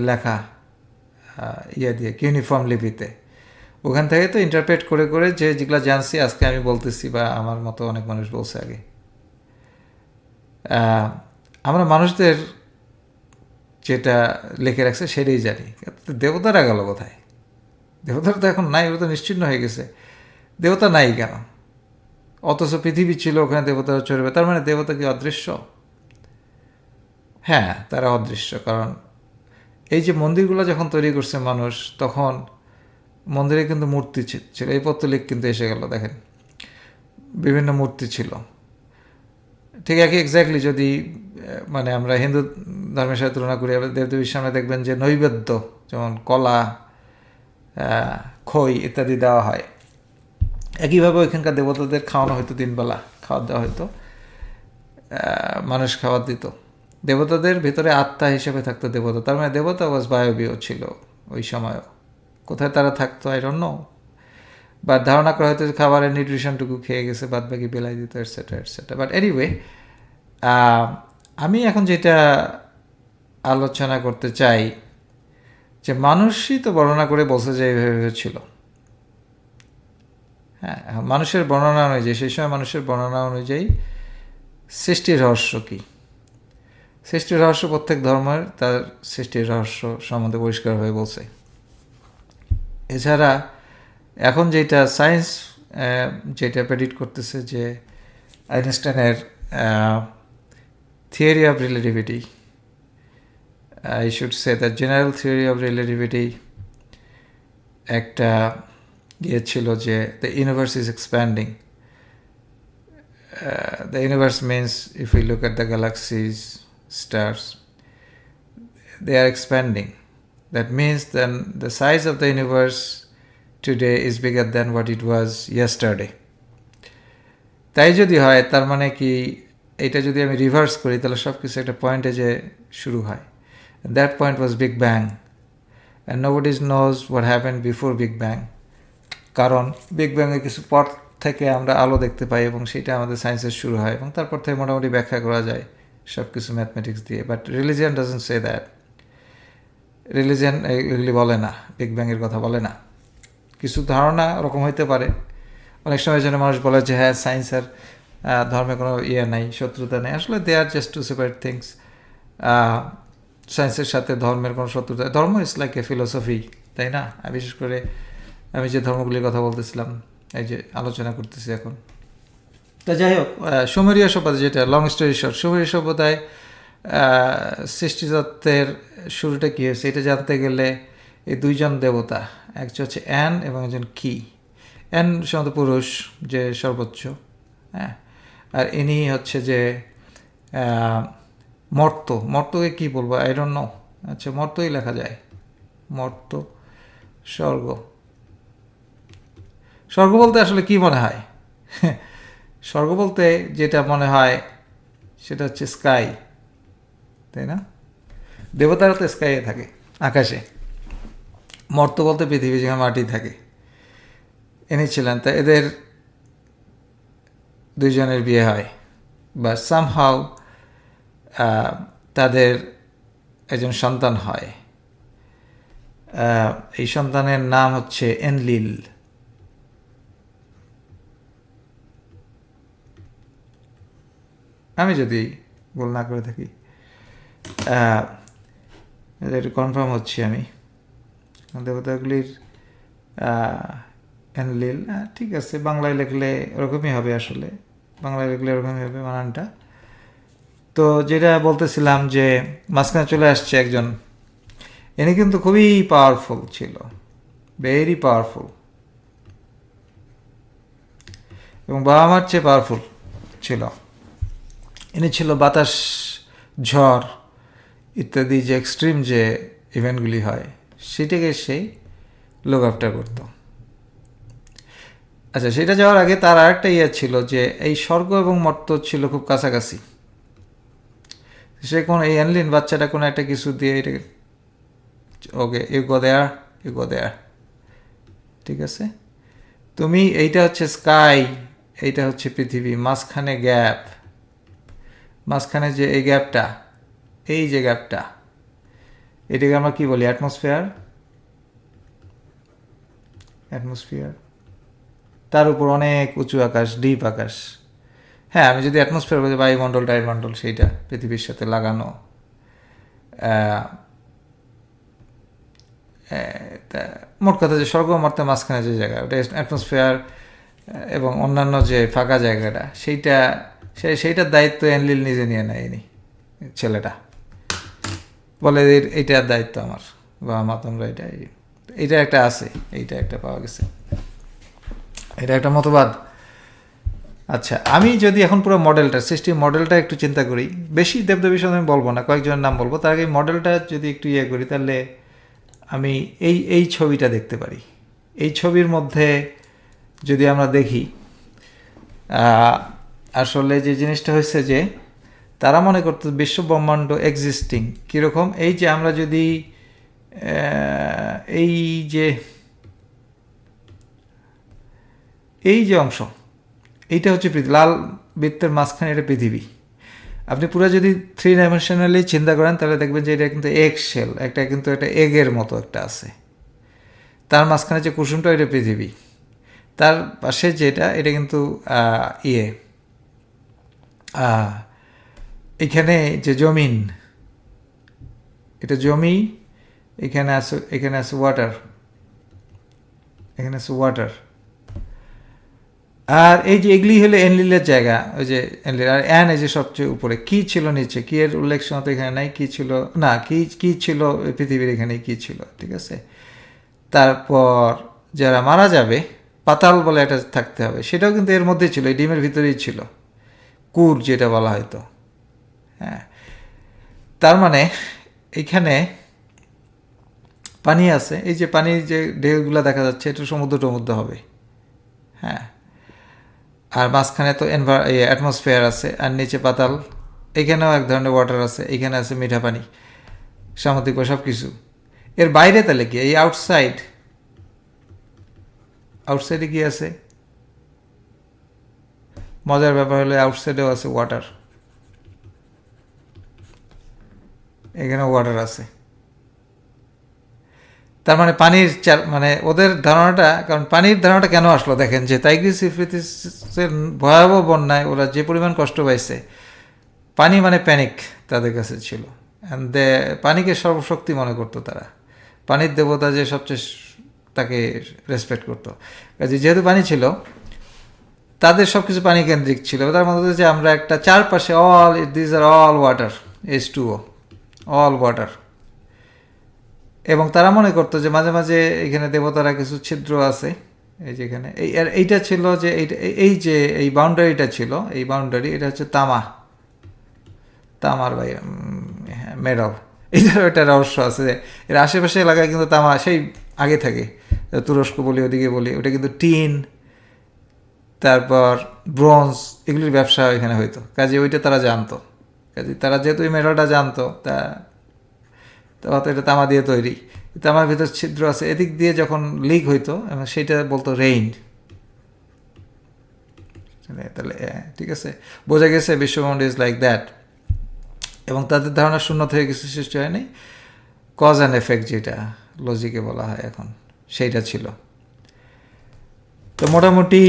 Speaker 1: লেখা দিয়ে ইউনিফর্ম লিপিতে, ওখান থেকে তো ইন্টারপ্রেট করে করে যেগুলো জানছি আজকে আমি বলতেছি, বা আমার মতো অনেক মানুষ বলছে আগে। আমরা মানুষদের যেটা লিখে রাখছে সেটাই জানি। দেবতারা গেল কোথায়? দেবতারা তো এখন নাই, ওরা তো নিশ্চিহ্ন হয়ে গেছে। দেবতা নাই কেন? অথচ পৃথিবী ছিল, ওখানে দেবতারা চলবে। তার মানে দেবতা কি অদৃশ্য? হ্যাঁ, তারা অদৃশ্য। কারণ এই যে মন্দিরগুলো যখন তৈরি করছে মানুষ, তখন মন্দিরে কিন্তু মূর্তি ছিল। এই পত্তলিক কিন্তু এসে গেল, দেখেন বিভিন্ন মূর্তি ছিল। ঠিক এক্স্যাক্টলি যদি মানে আমরা হিন্দু ধর্মের সাথে তুলনা করি, দেবদেবীর সামনে দেখবেন যে নৈবেদ্য, যেমন কলা, খই ইত্যাদি দেওয়া হয়। একইভাবে ওইখানকার দেবতাদের খাওয়ানো হতো, 3 বেলা খাওয়া দেওয়া হতো, মানুষ খাবার দিত। দেবতাদের ভিতরে আত্মা হিসেবে থাকতো দেবতা, তার মানে দেবতা ওয়াজ বায়বীয় ছিল ওই সময়ও। কোথায় তারা থাকতো আই ডোন্ট নো, বা ধারণা করা হয়তো খাবারের নিউট্রিশনটুকু খেয়ে গেছে, বাদ বাকি বেলাই দিত, এটসেট্রা। বাট এনিওয়ে, আমি এখন যেটা আলোচনা করতে চাই যে মানুষই তো বর্ণনা করে বলছে যে এইভাবে ছিল। হ্যাঁ, মানুষের বর্ণনা অনুযায়ী, সেই সময় মানুষের বর্ণনা অনুযায়ী সৃষ্টির রহস্য কী, সৃষ্টির রহস্য প্রত্যেক ধর্মের তার সৃষ্টির রহস্য সম্বন্ধে পরিষ্কারভাবে বলছে। এছাড়া এখন যেটা সায়েন্স যেটা প্রেডিক্ট করতেছে যে আইনস্টাইনের theory of relativity, I should say the general theory of relativity একটা ছিল যে the universe is expanding. The universe means if we look at the galaxies, stars, they are expanding. That means then the size of the universe today is bigger than what it was yesterday. তাই যদি হয় তার মানে কি এটা যদি আমি reverse করি তাহলে সব কিছু একটা পয়েন্টে যে শুরু হয়। And that point was Big Bang. And nobody knows what happened before Big Bang. কারণ বিগ ব্যাংয়ের কিছু পর থেকে আমরা আলো দেখতে পাই এবং সেটা আমাদের সায়েন্সের শুরু হয় এবং তারপর থেকে মোটামুটি ব্যাখ্যা করা যায় সব কিছু ম্যাথমেটিক্স দিয়ে। But religion doesn't say that. Religion এগুলি বলে না, বিগ ব্যাংয়ের কথা বলে না। কিছু ধারণা ওরকম হইতে পারে। অনেক সময় যেন মানুষ বলে যে হ্যাঁ সায়েন্স আর ধর্মে কোনো নাই, শত্রুতা নেই। আসলে দে আর জাস্ট টু সেপারেট থিংস। সায়েন্সের সাথে ধর্মের কোনো শত্রুতা, ধর্ম ইজ লাইক এ ফিলোসফি, তাই না? বিশেষ করে আমি যে ধর্মগুলির কথা বলতেছিলাম, এই যে আলোচনা করতেছি এখন। তা যাই হোক, সুমেরীয় সভ্যতা যেটা লং স্টোরি শর্ট, সুমেরীয় সভ্যতায় সৃষ্টিতত্ত্বের শুরুটা কী হয়েছে এটা জানতে গেলে এই দুইজন দেবতা, একজন হচ্ছে অ্যান এবং একজন কি। অ্যান সম্ভবত পুরুষ, যে সর্বোচ্চ, হ্যাঁ, আর ইনি হচ্ছে যে মর্ত। মর্তকে কী বলবো, আই ডোন্ট নো। আচ্ছা, মর্তই লেখা যায়, মর্ত, স্বর্গ। স্বর্গ বলতে আসলে কি মনে হয়? স্বর্গ বলতে যেটা মনে হয় সেটা হচ্ছে স্কাই, তাই না? দেবতারা তো স্কাইয়ে থাকে, আকাশে। মর্ত বলতে পৃথিবী, যেখানে মাটি থাকে। ইনি ছিলেন, তা এদের দুইজনের বিয়ে হয়, বা সামহাউ তাদের একজন সন্তান হয়। এই সন্তানের নাম হচ্ছে এনলিল। আমি যদি ভুল না করে থাকি, একটু কনফার্ম হচ্ছি আমি। দেবতাগুলির এনলিল, ঠিক আছে, বাংলায় লিখলে ওরকমই হবে, আসলে বাংলায় লিখলে ওরকমই হবে বানানটা। তো যেটা বলতেছিলাম যে মাঝখানে চলে আসছে একজন, ইনি কিন্তু খুবই পাওয়ারফুল ছিল, ভেরি পাওয়ারফুল, এবং বাবা মার চেয়ে পাওয়ারফুল ছিল। ইনি ছিল বাতাস, ঝড় ইত্যাদি যে এক্সট্রিম যে ইভেন্টগুলি হয় সেটাকে সেই লুক আফটার করত। আচ্ছা, সেটা যাওয়ার আগে তার আরেকটা ছিল যে এই স্বর্গ এবং মর্ত ছিল খুব কাছাকাছি। সে কোন এই এনলিন বাচ্চাটা কোনো একটা কিছু দিয়ে এটাকে, ওকে ইউ গো দেয়ার, ঠিক আছে, তুমি, এইটা হচ্ছে স্কাই, এইটা হচ্ছে পৃথিবী, মাঝখানে গ্যাপ, মাঝখানে যে এই গ্যাপটা, এই যে গ্যাপটা, এটাকে আমরা কি বলি? অ্যাটমসফিয়ার। তার উপর অনেক উঁচু আকাশ, ডিপ আকাশ। হ্যাঁ, আমি যদি অ্যাটমসফিয়ার বলি, বায়ুমণ্ডল, টাইমমণ্ডল, সেইটা পৃথিবীর সাথে লাগানো। মোট কথা যে স্বর্গ মর্তের মাঝখানে যে জায়গা, ওটা অ্যাটমসফিয়ার, এবং অন্যান্য যে ফাঁকা জায়গাটা, সেইটার দায়িত্ব এনলিল নিজে নিয়ে নেয়নি। ছেলেটা বলে এইটার দায়িত্ব আমার, বা মা তোমরা এইটা একটা আছে, এইটা একটা পাওয়া গেছে, এটা একটা মতবাদ। আচ্ছা, আমি যদি এখন পুরো মডেলটা, সৃষ্টির মডেলটা একটু চিন্তা করি, বেশি দেবদেবীর সাথে আমি বলবো না, কয়েকজনের নাম বলবো, তার আগে মডেলটা যদি একটু করি, তাহলে আমি এই ছবিটা দেখতে পারি। এই ছবির মধ্যে যদি আমরা দেখি, আসলে যে জিনিসটা হয়েছে যে তারা মনে করতো বিশ্ব ব্রহ্মাণ্ড এক্সিস্টিং কীরকম, এই যে আমরা যদি এই যে অংশ, এইটা হচ্ছে পৃথিবী, লাল বৃত্তের মাঝখানে এটা পৃথিবী, আপনি পুরো যদি 3 ডাইমেনশনালি চিন্তা করেন তাহলে দেখবেন যে এটা কিন্তু এগ শেল, কিন্তু একটা এগের মতো একটা আছে, তার মাঝখানে যে কুসুমটা এটা পৃথিবী, তার পাশে যেটা এটা কিন্তু ইয়ে এখানে যে জমিন, এটা জমি, এখানে আছে ওয়াটার, এখানে আছে ওয়াটার। আর এই যে এগুলি হলো এনলিলের জায়গা, ওই যে এনলিল। আর অ্যান এই যে সবচেয়ে উপরে, কি ছিল নিচে, কি এর উল্লেখ তো এখানে নাই, কি ছিল না, কি ছিল পৃথিবীর এখানে কি ছিল, ঠিক আছে। তারপর যারা মারা যাবে পাতাল বলে একটা থাকতে হবে, সেটাও কিন্তু এর মধ্যেই ছিল, এই ডিমের ভিতরেই ছিল, কুর যেটা বলা হয়তো। হ্যাঁ, তার মানে এইখানে পানি আছে, এই যে পানির যে ঢেউগুলো দেখা যাচ্ছে এটা সমুদ্র টমুদ্র হবে। হ্যাঁ, আর মাঝখানে তো অ্যাটমসফিয়ার আছে, আর নিচে পাতাল, এখানেও এক ধরনের ওয়াটার আছে, এখানে আছে মিঠা পানি, সামুদ্রিক সব কিছু। এর বাইরে তাহলে কি, এই আউটসাইডে কি আছে? মজার ব্যাপার হলো আউটসাইডেও আছে ওয়াটার, এখানে ওয়াটার আছে। তার মানে পানির মানে ওদের ধারণাটা, কারণ পানির ধারণাটা কেন আসলো দেখেন, যে টাইগ্রিস ইউফ্রেটিসের ভয়াবহ বন্যায় ওরা যে পরিমাণ কষ্ট পাইছে, পানি মানে প্যানিক তাদের কাছে ছিল। অ্যান্ড পানিকে সর্বশক্তি মনে করতো তারা, পানির দেবতা যে সবচেয়ে তাকে রেসপেক্ট করতো। কাজে যেহেতু পানি ছিল, তাদের সব কিছু পানি কেন্দ্রিক ছিল। তার মধ্যে যে আমরা একটা চারপাশে this are all water, H2O, all water. এবং তারা মনে করতো যে মাঝে মাঝে এখানে দেবতারা কিছু ছিদ্র আছে, এই যেখানে এইটা ছিল, যে এই যে এই বাউন্ডারিটা ছিল, এই বাউন্ডারি এটা হচ্ছে তামার মেডাল। এইটারও একটা রহস্য আছে, এর আশেপাশে এলাকায় কিন্তু তামা সেই আগে থাকে, তুরস্ক বলি, ওদিকে বলি, ওটা কিন্তু টিন, তারপর ব্রোঞ্জ, এগুলির ব্যবসা এখানে হইতো। কাজে ওইটা তারা জানতো, কাজে তারা যেহেতু এই মেডালটা জানতো, হয়তো এটা তামা দিয়ে তৈরি, তামার ভিতর ছিদ্র আছে, এদিক দিয়ে যখন লিক হইতো সেটা বলতো রেইন। তাহলে ঠিক আছে, বোঝা গেছে বিশ্বব্রহ্মাণ্ড ইজ লাইক দ্যাট। এবং তাদের ধারণা শূন্য থেকে কিছু সৃষ্টি হয়নি, কজ অ্যান্ড এফেক্ট যেটা লজিকে বলা হয় এখন, সেইটা ছিল। তো মোটামুটি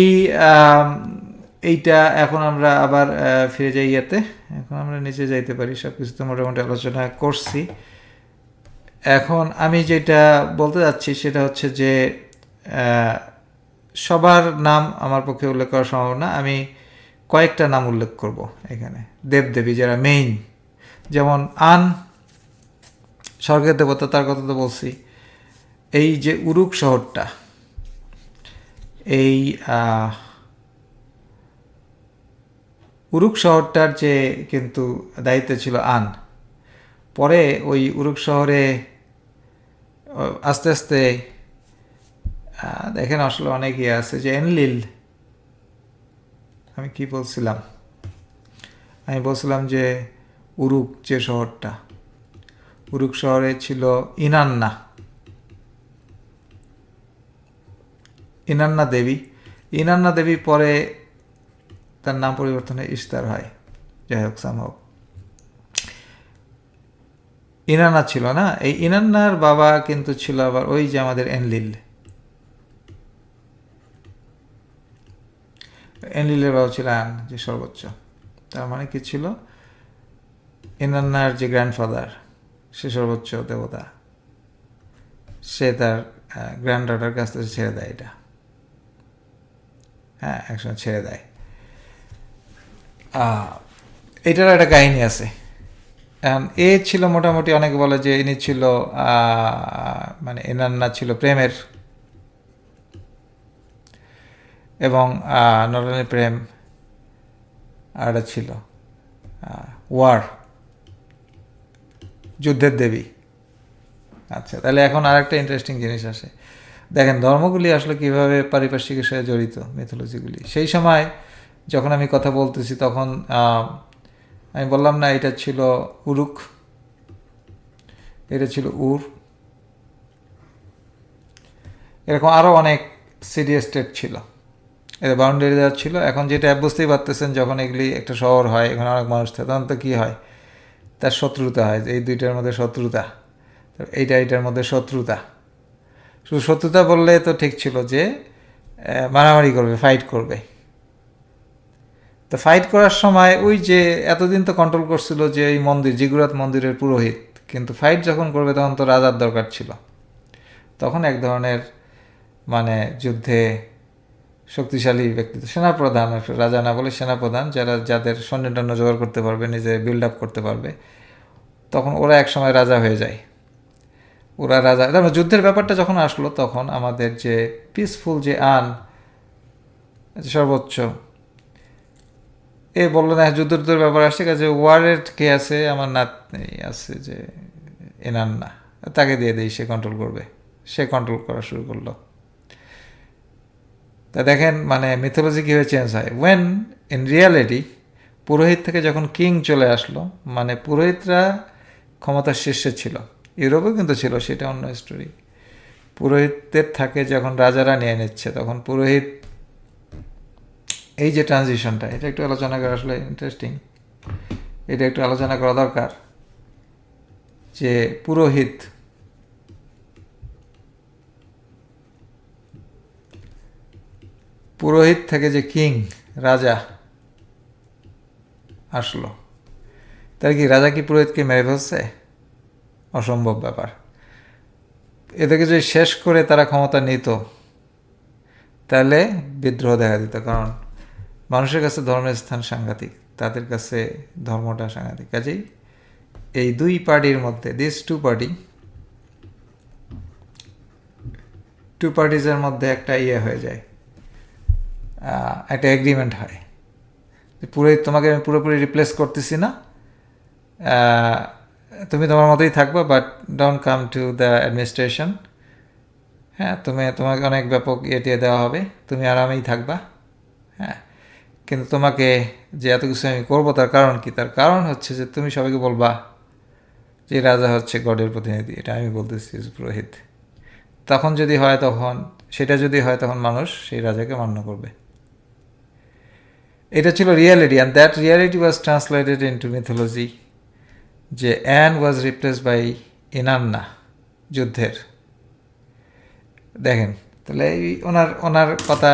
Speaker 1: এইটা এখন আমরা আবার ফিরে যাই ইয়েতে, এখন আমরা নিচে যাইতে পারি, সব কিছু তো মোটামুটি আলোচনা করছি। এখন আমি যেটা বলতে যাচ্ছি সেটা হচ্ছে যে সবার নাম আমার পক্ষে উল্লেখ করা সম্ভব না, আমি কয়েকটা নাম উল্লেখ করব এখানে, দেবদেবী যারা মেইন। যেমন স্বর্গের দেবতা, তার কথা তো বলছি। এই যে উরুক শহরটা, এই উরুক শহরটার যে কিন্তু দায়িত্বে ছিল পরে ওই উরুক শহরে আস্তে আস্তে দেখেন আসলে অনেক ইয়ে আছে, যে এনলিল, আমি কি বলছিলাম, আমি বলছিলাম যে উরুক যে শহরটা, উরুক শহরে ছিল ইনান্না দেবী। ইনান্না দেবী পরে তার নাম পরিবর্তন হয়ে ইস্তার হয়, যাই হোক হোক। ইনান্না ছিল না, এই ইনান্নার বাবা কিন্তু ছিল আবার ওই যে আমাদের এনলিলের বাবা ছিল যে সর্বোচ্চ। তার মানে কি ছিল, ইনান্নার যে গ্র্যান্ডফাদার সে সর্বোচ্চ দেবতা, সে তার গ্র্যান্ডডটার কাছ থেকে ছেড়ে দেয় এটা, হ্যাঁ একসময় ছেড়ে দেয়। এটার একটা কাহিনী আছে। এ ছিল মোটামুটি, অনেকে বলে যে ইনি ছিল মানে ইনান্না ছিল প্রেমের, এবং নরনের প্রেম, আর একটা ছিল যুদ্ধের দেবী। আচ্ছা, তাহলে এখন আর একটা ইন্টারেস্টিং জিনিস আসে, দেখেন ধর্মগুলি আসলে কীভাবে পারিপার্শ্বিকের সাথে জড়িত, মিথোলজিগুলি। সেই সময় যখন আমি কথা বলতেছি তখন আমি বললাম না এটা ছিল উরুক, এটা ছিল এরকম আরও অনেক সিটি স্টেট ছিল, এটা বাউন্ডারি দেওয়া ছিল। এখন যেটা বুঝতেই পারতেছেন, যখন এগুলি একটা শহর হয়, এখানে অনেক মানুষ থাকে, তখন তো কী হয়, তার শত্রুতা হয়, এই দুইটার মধ্যে শত্রুতা, এইটার মধ্যে শত্রুতা। শুধু শত্রুতা বললে তো ঠিক ছিল যে মারামারি করবে, ফাইট করবে। তো ফাইট করার সময় ওই যে এতদিন তো কন্ট্রোল করছিল যে এই মন্দির, জিগুরাত মন্দিরের পুরোহিত, কিন্তু ফাইট যখন করবে তখন তো রাজার দরকার ছিল। তখন এক ধরনের মানে যুদ্ধে শক্তিশালী ব্যক্তিত্ব, সেনাপ্রধান, রাজা না বলে সেনাপ্রধান, যাদের সৈন্য জোগাড় করতে পারবে, নিজে বিল্ড আপ করতে পারবে, তখন ওরা এক সময় রাজা হয়ে যায়। ওরা রাজা, তারপর যুদ্ধের ব্যাপারটা যখন আসলো, তখন আমাদের যে পিসফুল যে সর্বোচ্চ এ বললো না যুদ্ধের ব্যাপার আসছে, কাছে ওয়ারের কে আছে, আমার নাতনি আছে যে এনান্না, তাকে দিয়ে দিই, সে কন্ট্রোল করবে। সে কন্ট্রোল করা শুরু করলো। তা দেখেন মানে মিথোলজি কীভাবে চেঞ্জ হয়। ওয়েন ইন রিয়ালিটি পুরোহিত থেকে যখন কিং চলে আসলো, মানে পুরোহিতরা ক্ষমতার শীর্ষে ছিল, ইউরোপেও কিন্তু ছিল, সেটা অন্য স্টোরি। পুরোহিতদের থাকে যখন রাজারা নিয়ে নিচ্ছে, তখন পুরোহিত, এই যে ট্রানজিশনটা, এটা একটু আলোচনা করা আসলে ইন্টারেস্টিং, এটা একটু আলোচনা করা দরকার। যে পুরোহিত থেকে যে কিং, রাজা আসলো, তার কি রাজা কি পুরোহিতকে মেরে ফেলছে? অসম্ভব ব্যাপার। এদেরকে যদি শেষ করে তারা ক্ষমতা নিত, তাহলে বিদ্রোহ দেখা দিত। কারণ মানুষের কাছে ধর্মের স্থান সাংঘাতিক, তাদের কাছে ধর্মটা সাংঘাতিক। কাজেই এই দুই পার্টির মধ্যে, দিস টু পার্টিজের মধ্যে একটা হয়ে যায়, একটা এগ্রিমেন্ট হয়, তোমাকে আমি পুরোপুরি রিপ্লেস করতেছি না, তুমি তোমার মতোই থাকবা, but don't come to the administration. হ্যাঁ, তোমাকে অনেক ব্যাপক দিয়ে দেওয়া হবে, তুমি আরামেই থাকবা। হ্যাঁ, কিন্তু তোমাকে যে এত কিছু আমি করবো, তার কারণ কি? তার কারণ হচ্ছে যে তুমি সবাইকে বলবা যে রাজা হচ্ছে গডের প্রতিনিধি, এটা আমি বলতেছি পুরোহিত। তখন যদি হয়, তখন মানুষ সেই রাজাকে মান্য করবে। এটা ছিল reality, and that reality was translated into mythology, যে An was replaced by Inanna যুদ্ধের। দেখেন, তাহলে ওনার কথা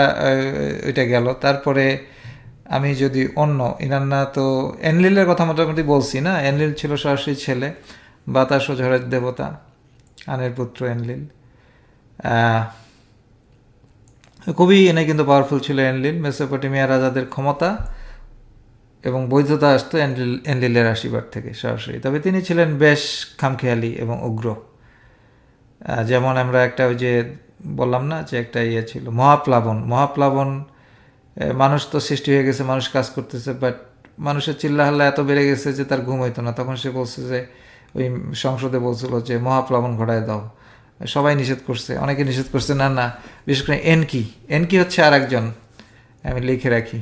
Speaker 1: ওইটা গেল। তারপরে আমি যদি ইনান্না তো এনলিলের কথা মোটামুটি বলছি না, এনলিল ছিল সরাসরি ছেলে, বাতাস ও ঝড়ের দেবতা, আনের পুত্র এনলিল। খুবই কিন্তু পাওয়ারফুল ছিল এনলিল। মেসোপটেমিয়া রাজাদের ক্ষমতা এবং বৈধতা আসতো এনলিলের আশীর্বাদ থেকে সরাসরি। তবে তিনি ছিলেন বেশ খামখেয়ালি এবং উগ্র। যেমন আমরা একটা ওই যে বললাম না যে একটা ছিল মহাপ্লাবন, মানুষ তো সৃষ্টি হয়ে গেছে, মানুষ কাজ করতেছে, বাট মানুষের চিল্লাহাল্লা এত বেড়ে গেছে যে তার ঘুম হইতো না। তখন সে বলছে যে, ওই সংসদে বলছিল যে মহাপ্লাবন ঘটায় দাও। সবাই নিষেধ করছে, অনেকে নিষেধ করছে, না, বিশেষ করে এনকি হচ্ছে আর একজন, আমি লিখে রাখি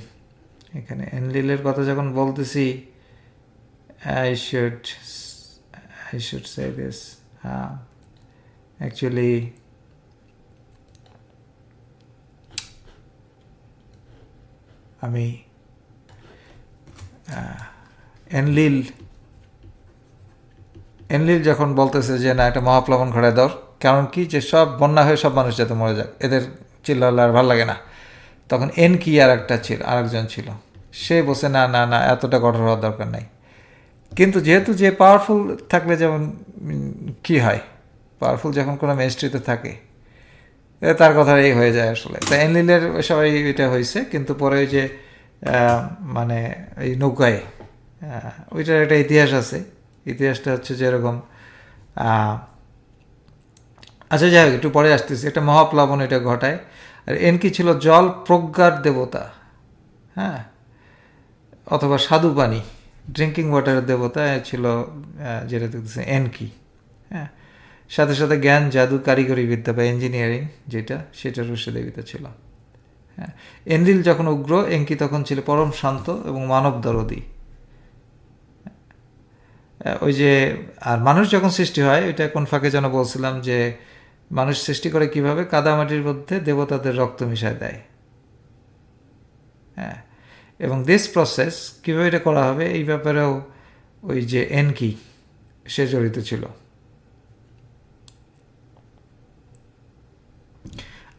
Speaker 1: এখানে। এনলিলের কথা যখন বলতেছি, I should say this. Actually, আমি এনলিল যখন বলতেছে যে না, একটা মহাপ্লাবন ঘটায় দাও, কারণ কি, যে সব বন্যা হয়ে সব মানুষ যাতে মরে যাক, এদের চিল্লাহল্লা আর ভালো লাগে না। তখন আরেকজন ছিল, সে বসে না, এতটা কঠোর হওয়ার দরকার নাই। কিন্তু যেহেতু যে পাওয়ারফুল থাকলে যেমন কি হয়, পাওয়ারফুল যখন কোনো ম্যাজিস্ট্রেটে থাকে, তার কথা এই হয়ে যায় আসলে। তা এনলিলের সবাই এটা হয়েছে, কিন্তু পরে ওই যে মানে এই নৌকায়, ওইটার একটা ইতিহাস আছে। ইতিহাসটা হচ্ছে যেরকম, আচ্ছা যাই হোক, একটু পরে আসতেছি। একটা মহাপ্লাবন এটা ঘটায়। আর এনকি ছিল জল প্রজ্ঞার দেবতা, হ্যাঁ, অথবা স্বাদু পানি, ড্রিঙ্কিং ওয়াটারের দেবতা ছিল, যেটা দেখতেছে এনকি। হ্যাঁ, সাথে সাথে জ্ঞান, জাদু, কারিগরি বিদ্যা বা ইঞ্জিনিয়ারিং সেটারও সে দেবতা ছিল। হ্যাঁ, এনলিল যখন উগ্র, এনকি তখন ছিল পরম শান্ত এবং মানব দরদি। ওই যে, আর মানুষ যখন সৃষ্টি হয়, ওইটা কোন ফাঁকে যেন বলছিলাম যে মানুষ সৃষ্টি করে কিভাবে, কাদামাটির মধ্যে দেবতাদের রক্ত মিশায় দেয়। হ্যাঁ, এবং দিস প্রসেস কীভাবে এটা করা হবে এই ব্যাপারেও ওই যে এনকি সে জড়িত ছিল।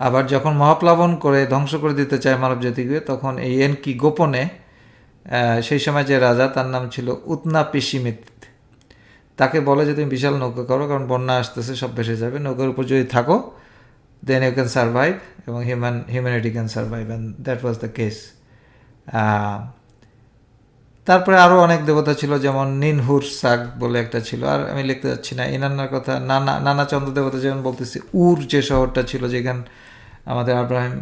Speaker 1: আবার যখন মহাপ্লাবন করে ধ্বংস করে দিতে চায় মানব জাতিকে, তখন এই এনকি গোপনে সেই সময় যে রাজা, তার নাম ছিল উতনাপিসিমিত, তাকে বলে যে তুমি বিশাল নৌকা করো, কারণ বন্যা আসতেছে, সব ভেসে যাবে, নৌকার উপর যদি থাকো দেন ইউ ক্যান সার্ভাইভ এবং humanity can survive, and that was the case. তারপরে আরও অনেক দেবতা ছিল, যেমন নিনহুর সাগ বলে একটা ছিল, আর আমি লিখতে যাচ্ছি না। ইনান্নার কথা নানা চন্দ্র দেবতা, যেমন বলতেছি উর যে শহরটা ছিল যেখানে আমাদের আব্রাহিম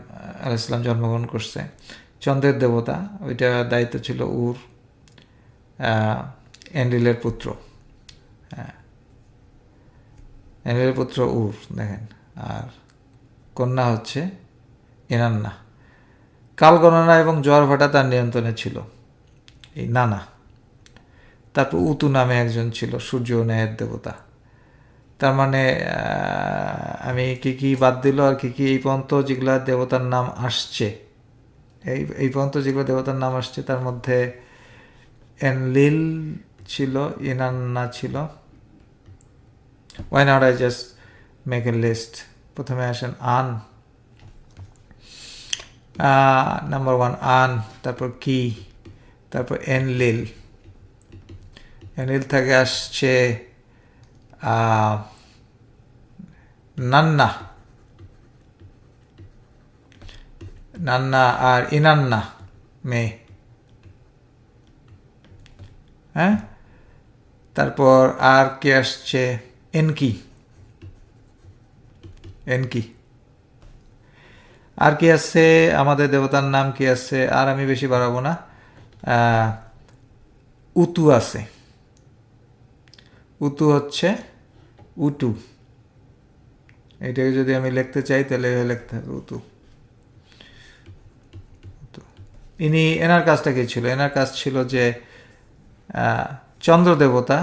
Speaker 1: আলাইহিস সালাম জন্মগ্রহণ করছে, চন্দ্রের দেবতা, ওইটা দায়িত্ব ছিল উর, এনলিলের পুত্র। হ্যাঁ, এনলিলের পুত্র উর দেখেন, আর কন্যা হচ্ছে ইনান্না। কাল গণনা এবং জোয়ার ভাটা তার নিয়ন্ত্রণে ছিল এই নানা। তারপর উতু নামে একজন ছিল, সূর্য ন্যায়ের দেবতা। তার মানে আমি কি বাদ দিল আর কি এই পর্যন্ত যেগুলা দেবতার নাম আসছে, এই পর্যন্ত যেগুলো দেবতার নাম আসছে তার মধ্যে এনলিল ছিল, ইনান্না ছিল। Why not I just make a list. প্রথমে আসেন আন, নাম্বার 1 আন, তারপর কি, তারপর এনলিল থেকে আসছে নান্না আর ইনান্না মেয়ে। হ্যাঁ, তারপর আর কে আসছে এনকি। আর কি আছে আমাদের দেবতার নাম কি আছে, আর আমি বেশি বাড়াবো না। উতু আছে, উতু হচ্ছে উটু, এটাকে যদি আমি লিখতে চাই তাহলে লিখতে হবে উতু। এনার কাজটা কি ছিল? এনার কাজ ছিল যে চন্দ্র দেবতা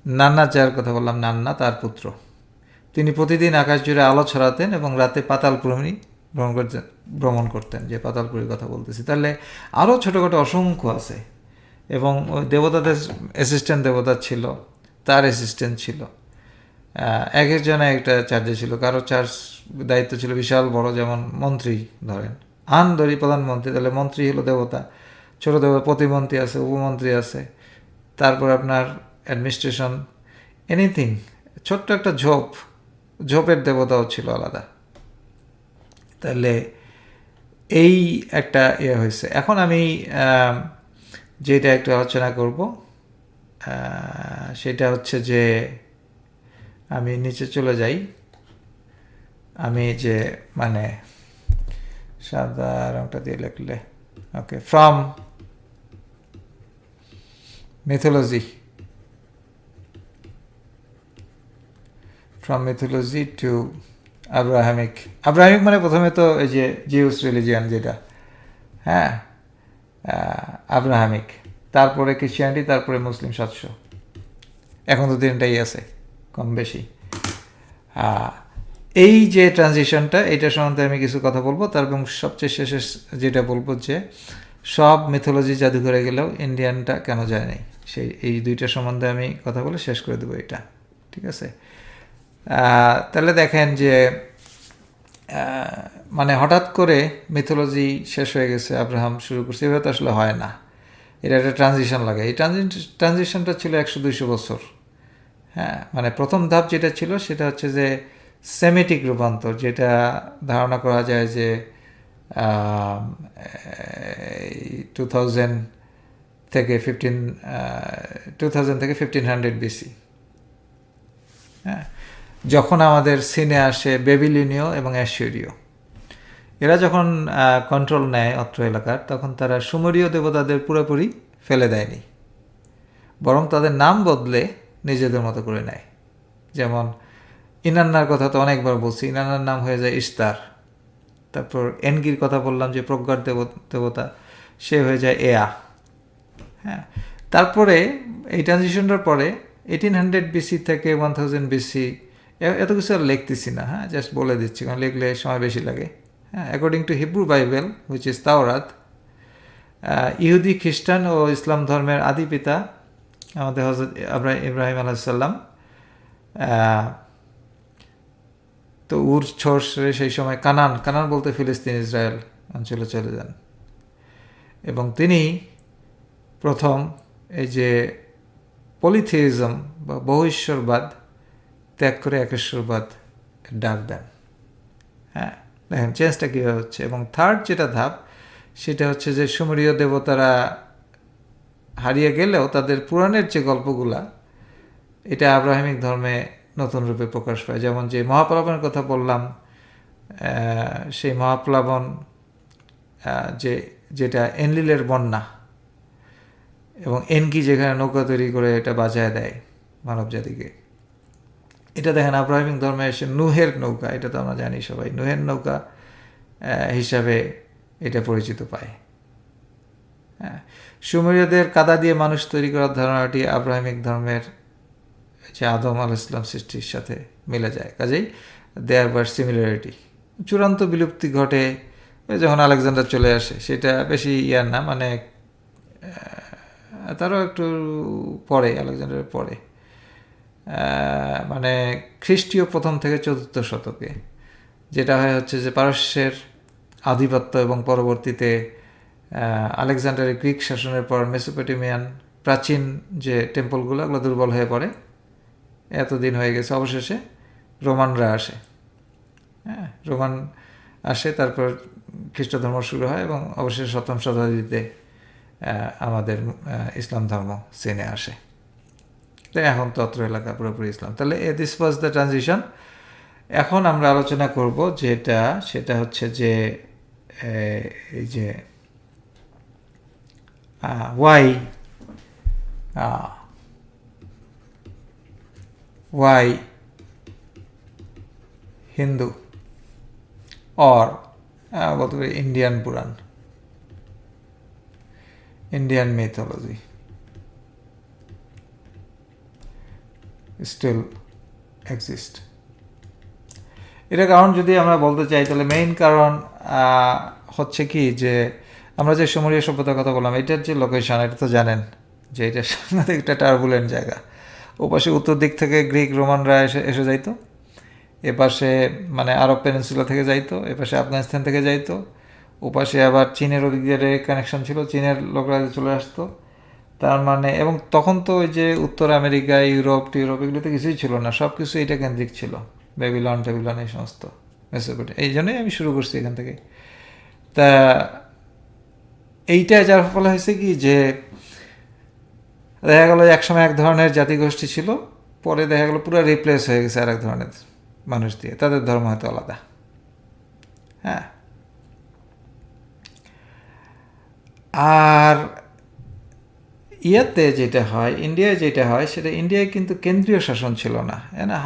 Speaker 1: নান্না, যার কথা বললাম নান্না, তার পুত্র, তিনি প্রতিদিন আকাশ জুড়ে আলো ছড়াতেন এবং রাতে পাতালপুরী ভ্রমণ করতেন, যে পাতালপুরীর কথা বলতেছি। তাহলে আরও ছোটোখাটো অসংখ্য আছে, এবং ওই দেবতাদের অ্যাসিস্ট্যান্ট দেবতা ছিল, তার অ্যাসিস্ট্যান্ট ছিল, এক একজনে একটা চার্জে ছিল। কারো চার্জ দায়িত্ব ছিল বিশাল বড়, যেমন মন্ত্রী ধরেন, আন ধরি প্রধানমন্ত্রী, তাহলে মন্ত্রী হলো দেবতা, ছোটো দেবতা প্রতিমন্ত্রী আছে, উপমন্ত্রী আছে, তারপর আপনার অ্যাডমিনিস্ট্রেশন, এনিথিং, ছোট্ট একটা ঝোপের দেবতাও ছিল আলাদা। তাহলে এই একটা ইয়ে হয়েছে। এখন আমি যেটা একটু আলোচনা করব সেটা হচ্ছে যে আমি নিচে চলে যাই, আমি যে মানে সাদা রংটা দিয়ে লিখলে ওকে, ফ্রম মিথোলজি টু আব্রাহামিক মানে প্রথমে তো এই যে জিউস রিলিজিয়ান যেটা, হ্যাঁ, আব্রাহামিক, তারপরে খ্রিস্টিয়ানিটি, তারপরে মুসলিম 700, এখন তো তিনটাই আছে কম বেশি। এই যে ট্রানজিশনটা, এটা সম্বন্ধে আমি কিছু কথা বলবো, তার এবং সবচেয়ে শেষে যেটা বলবো যে সব মিথোলজি জাদুঘরে গেলেও ইন্ডিয়ানটা কেন যায় নাই, এই দুইটা সম্বন্ধে আমি কথা বলে শেষ করে দেবো এটা, ঠিক আছে? তাহলে দেখেন যে মানে হঠাৎ করে মিথোলজি শেষ হয়ে গেছে, আব্রাহাম শুরু করছে, এভাবে তো আসলে হয় না, এটা একটা ট্রানজিশন লাগে। এই ট্রানজিশনটা ছিল 100-200 বছর। হ্যাঁ, মানে প্রথম ধাপ যেটা ছিল সেটা হচ্ছে যে সেমিটিক রূপান্তর, যেটা ধারণা করা যায় যে 2000 থেকে 1500 BC, হ্যাঁ, যখন আমাদের সিনে আসে বেবিলিনীয় এবং অ্যাশিরীয়, এরা যখন কন্ট্রোল নেয় অত্র এলাকার, তখন তারা সুমেরীয় দেবতাদের পুরোপুরি ফেলে দেয়নি, বরং তাদের নাম বদলে নিজেদের মতো করে নেয়। যেমন ইনান্নার কথা তো অনেকবার বলছি, ইনান্নার নাম হয়ে যায় ইস্তার। তারপর এনগির কথা বললাম যে প্রজ্ঞার দেবতা, সে হয়ে যায় এয়া। হ্যাঁ, তারপরে এই ট্রানজিশনটার পরে 1800 BC থেকে 1000 BC, এত কিছু আর লিখতেছি না, হ্যাঁ, জাস্ট বলে দিচ্ছি, কারণ লিখলে সময় বেশি লাগে। হ্যাঁ, according to Hebrew Bible which is তাওরাত, ইহুদি, খ্রিস্টান ও ইসলাম ধর্মের আদি পিতা আমাদের হযরত ইব্রাহিম আলাইহিস সালাম তো উর ছোড়ে সেই সময় কানান বলতে ফিলিস্তিন, ইসরায়েল অঞ্চলে চলে যান এবং তিনি প্রথম এই যে পলিথিইজম বা বহু ঈশ্বরবাদ ত্যাগ করে একেশ্বরবাদ ডাক দেন। হ্যাঁ, দেখেন চেঞ্জটা কীভাবে হচ্ছে। এবং থার্ড যেটা ধাপ, সেটা হচ্ছে যে সুমেরীয় দেবতারা হারিয়ে গেলেও তাদের পুরাণের যে গল্পগুলা, এটা আব্রাহামিক ধর্মে নতুন রূপে প্রকাশ পায়। যেমন যে মহাপ্লাবনের কথা বললাম, সেই মহাপ্লাবন যেটা এনলিলের বন্যা এবং এনকি যেখানে নৌকা তৈরি করে এটা বাঁচায় দেয় মানব জাতিকে, এটা দেখেন আব্রাহামিক ধর্মে এসে নুহের নৌকা, এটা তো আমরা জানি সবাই, নুহের নৌকা হিসাবে এটা পরিচিত পায়। হ্যাঁ, সুমেরীয়দের কাদা দিয়ে মানুষ তৈরি করার ধারণাটি আব্রাহামিক ধর্মের যে আদম আলাইহিস সালাম সৃষ্টির সাথে মিলে যায়। কাজেই দেয়ার বার সিমিলারিটি। চূড়ান্ত বিলুপ্তি ঘটে যখন আলেকজান্ডার চলে আসে, সেটা বেশি ইয়ার না, মানে তারও একটু পরে, আলেকজান্ডারের পরে, মানে খ্রিস্টীয় প্রথম থেকে 4র্থ শতকে, যেটা হচ্ছে যে পারস্যের আধিপত্য এবং পরবর্তীতে আলেকজান্ডারের গ্রিক শাসনের পর মেসোপটেমিয়ান প্রাচীন যে টেম্পলগুলো, ওগুলো দুর্বল হয়ে পড়ে, এতদিন হয়ে গেছে, অবশেষে রোমানরা আসে। হ্যাঁ, রোমান আসে, তারপর খ্রিস্ট ধর্ম শুরু হয় এবং অবশেষে 7ম শতাব্দীতে আমাদের ইসলাম ধর্ম সিনে আসে। এখন তত্র এলাকা পুরোপুরি ইসলাম। তাহলে দিস ওয়াজ দ্য ট্রানজিশন। এখন আমরা আলোচনা করব সেটা হচ্ছে যে এই যে why Hindu or বলতে পারি ইন্ডিয়ান পুরাণ, ইন্ডিয়ান mythology still exist। এটা কারণ যদি আমরা বলতে চাই, তাহলে মেইন কারণ হচ্ছে কি, যে আমরা যে সুমেরীয় সভ্যতার কথা বললাম, এটার যে লোকেশন, এটা তো জানেন যে এটা সাংঘাতিক একটা টার্বুলেন্ট জায়গা। ওপাশে উত্তর দিক থেকে গ্রিক রোমানরা এসে যাইতো, এপাশে মানে আরব পেনিনসুলা থেকে যাইতো, এপাশে আফগানিস্তান থেকে যাইতো, ওপাশে আবার চীনের ওদিক দিয়ে কানেকশন ছিল, চীনের লোকরা চলে আসতো। তার মানে, এবং তখন তো ওই যে উত্তর আমেরিকা, ইউরোপ এগুলোতে কিছুই ছিল না, সব কিছু এটা কেন্দ্রিক ছিল, বেবিলন এই সমস্ত মেসোপটেমিয়া। এই জন্যই আমি শুরু করছি এখান থেকে। তা এইটা যার ফলে হয়েছে কি, যে দেখা গেল একসময় এক ধরনের জাতিগোষ্ঠী ছিল, পরে দেখা গেল পুরো রিপ্লেস হয়ে গেছে আর এক ধরনের মানুষ দিয়ে, তাদের ধর্ম হয়তো আলাদা। হ্যাঁ, আর যেটা হয়, ইন্ডিয়ায় যেটা হয়, সেটা ইন্ডিয়ায় কিন্তু কেন্দ্রীয় শাসন ছিল না।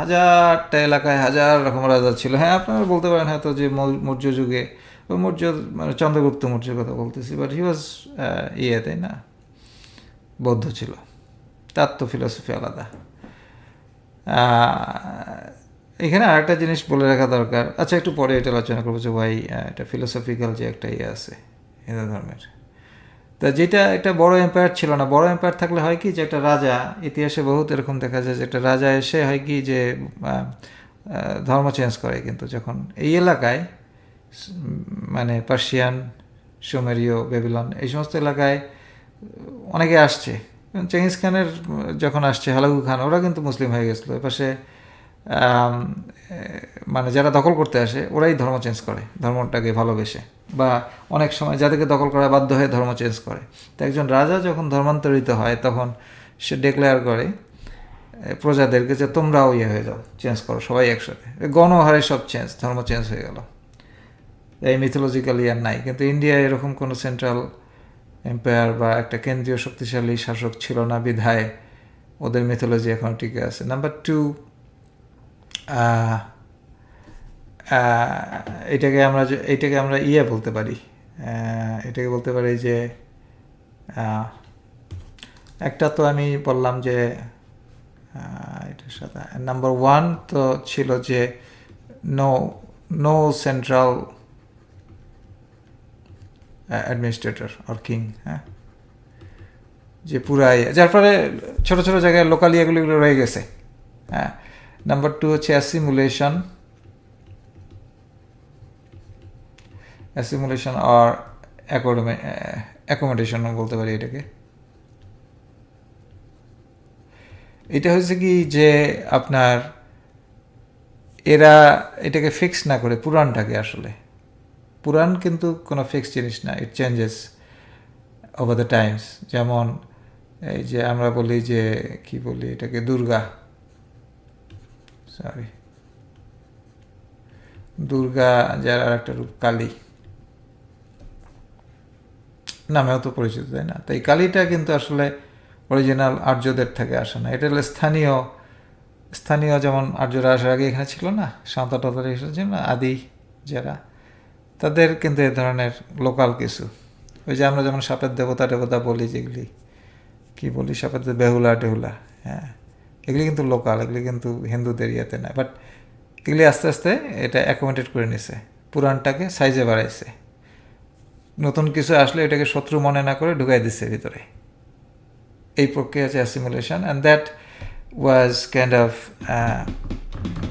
Speaker 1: হাজারটা এলাকায় হাজার রকম রাজা ছিল। হ্যাঁ, আপনারা বলতে পারেন হয়তো যে মৌর্য যুগে, মৌর্য মানে চন্দ্রগুপ্ত মৌর্যের কথা বলতেছি, বাট হি ওয়াজ তাই না, বৌদ্ধ ছিল, তার তো ফিলসফি আলাদা। এখানে আরেকটা জিনিস বলে রাখা দরকার, আচ্ছা একটু পরে এটা আলোচনা করবো, যে ভাই এটা ফিলোসফিক্যাল যে একটা আছে হিন্দু ধর্মের। তা যেটা একটা বড় এম্পায়ার ছিল না, বড় এম্পায়ার থাকলে হয় কি, যে একটা রাজা, ইতিহাসে বহুত এরকম দেখা যায় যে একটা রাজা এসে হয় কি, যে ধর্ম চেঞ্জ করে, কিন্তু যখন এই এলাকায় মানে পার্সিয়ান, সুমেরীয়, বেবিলন এই সমস্ত এলাকায় অনেকে আসছে, চেঙ্গিস খানের যখন আসছে, হালাগু খান, ওরা কিন্তু মুসলিম হয়ে গেছিলো। এপাশে মানে যারা দখল করতে আসে, ওরাই ধর্ম চেঞ্জ করে, ধর্মটাকে ভালোবেসে, বা অনেক সময় যাদেরকে দখল করা বাধ্য হয়ে ধর্ম চেঞ্জ করে। তো একজন রাজা যখন ধর্মান্তরিত হয়, তখন সে ডিক্লেয়ার করে প্রজাদেরকে যে তোমরাও হয়ে যাও, চেঞ্জ করো সবাই একসাথে, গণহারে সব ধর্ম চেঞ্জ হয়ে গেল। এই মিথোলজিক্যাল ইয়ার নাই, কিন্তু ইন্ডিয়ায় এরকম কোনো সেন্ট্রাল এম্পায়ার বা একটা কেন্দ্রীয় শক্তিশালী শাসক ছিল না, বিধায় ওদের মিথোলজি এখন টিকে আছে। নাম্বার 2, এটাকে আমরা বলতে পারি, এটাকে বলতে পারি যে একটা তো আমি বললাম যে এটার সাথে নাম্বার 1 তো ছিল যে no central administrator or king, হ্যাঁ, যে পুরাই, যার ফলে ছোটো ছোটো জায়গায় লোকালি এগুলো রয়ে গেছে। হ্যাঁ। নাম্বার 2 হচ্ছে অ্যাসিমুলেশন আর অ্যাকোমোডেশন বলতে পারি এটাকে। এটা হচ্ছে কি যে আপনার এরা এটাকে ফিক্স না করে পুরাণটাকে, আসলে পুরাণ কিন্তু কোনো ফিক্স জিনিস না, ইট চেঞ্জেস ওভার দ্য টাইমস। যেমন এই যে আমরা বলি যে কি বলি এটাকে, দুর্গা যার আর একটা রূপ কালী নামেও তো পরিচিত, তাই না? তো এই কালীটা কিন্তু আসলে অরিজিনাল আর্যদের থেকে আসে না, এটা হলো স্থানীয় যেমন আর্যরা আসার আগে এখানে ছিল না, সাঁওতাল টাতাল এসেছিল না, আদি যারা, তাদের কিন্তু এ ধরনের লোকাল কিছু, ওই যে আমরা যেমন সাপের দেবতা বলি, যেগুলি কি বলি, সাপের বেহুলা টেহুলা, হ্যাঁ, এগুলি কিন্তু লোকাল, এগুলি কিন্তু হিন্দুদের ইয়েতে না, বাট এগুলি আস্তে আস্তে এটা অ্যাকোমোডেট করে নিছে, পুরাণটাকে সাইজে বাড়াইছে, নতুন কিছু আসলে এটাকে শত্রু মনে না করে ঢুকাই দিচ্ছে ভিতরে। এই প্রক্রিয়া আছে assimilation, and that was kind of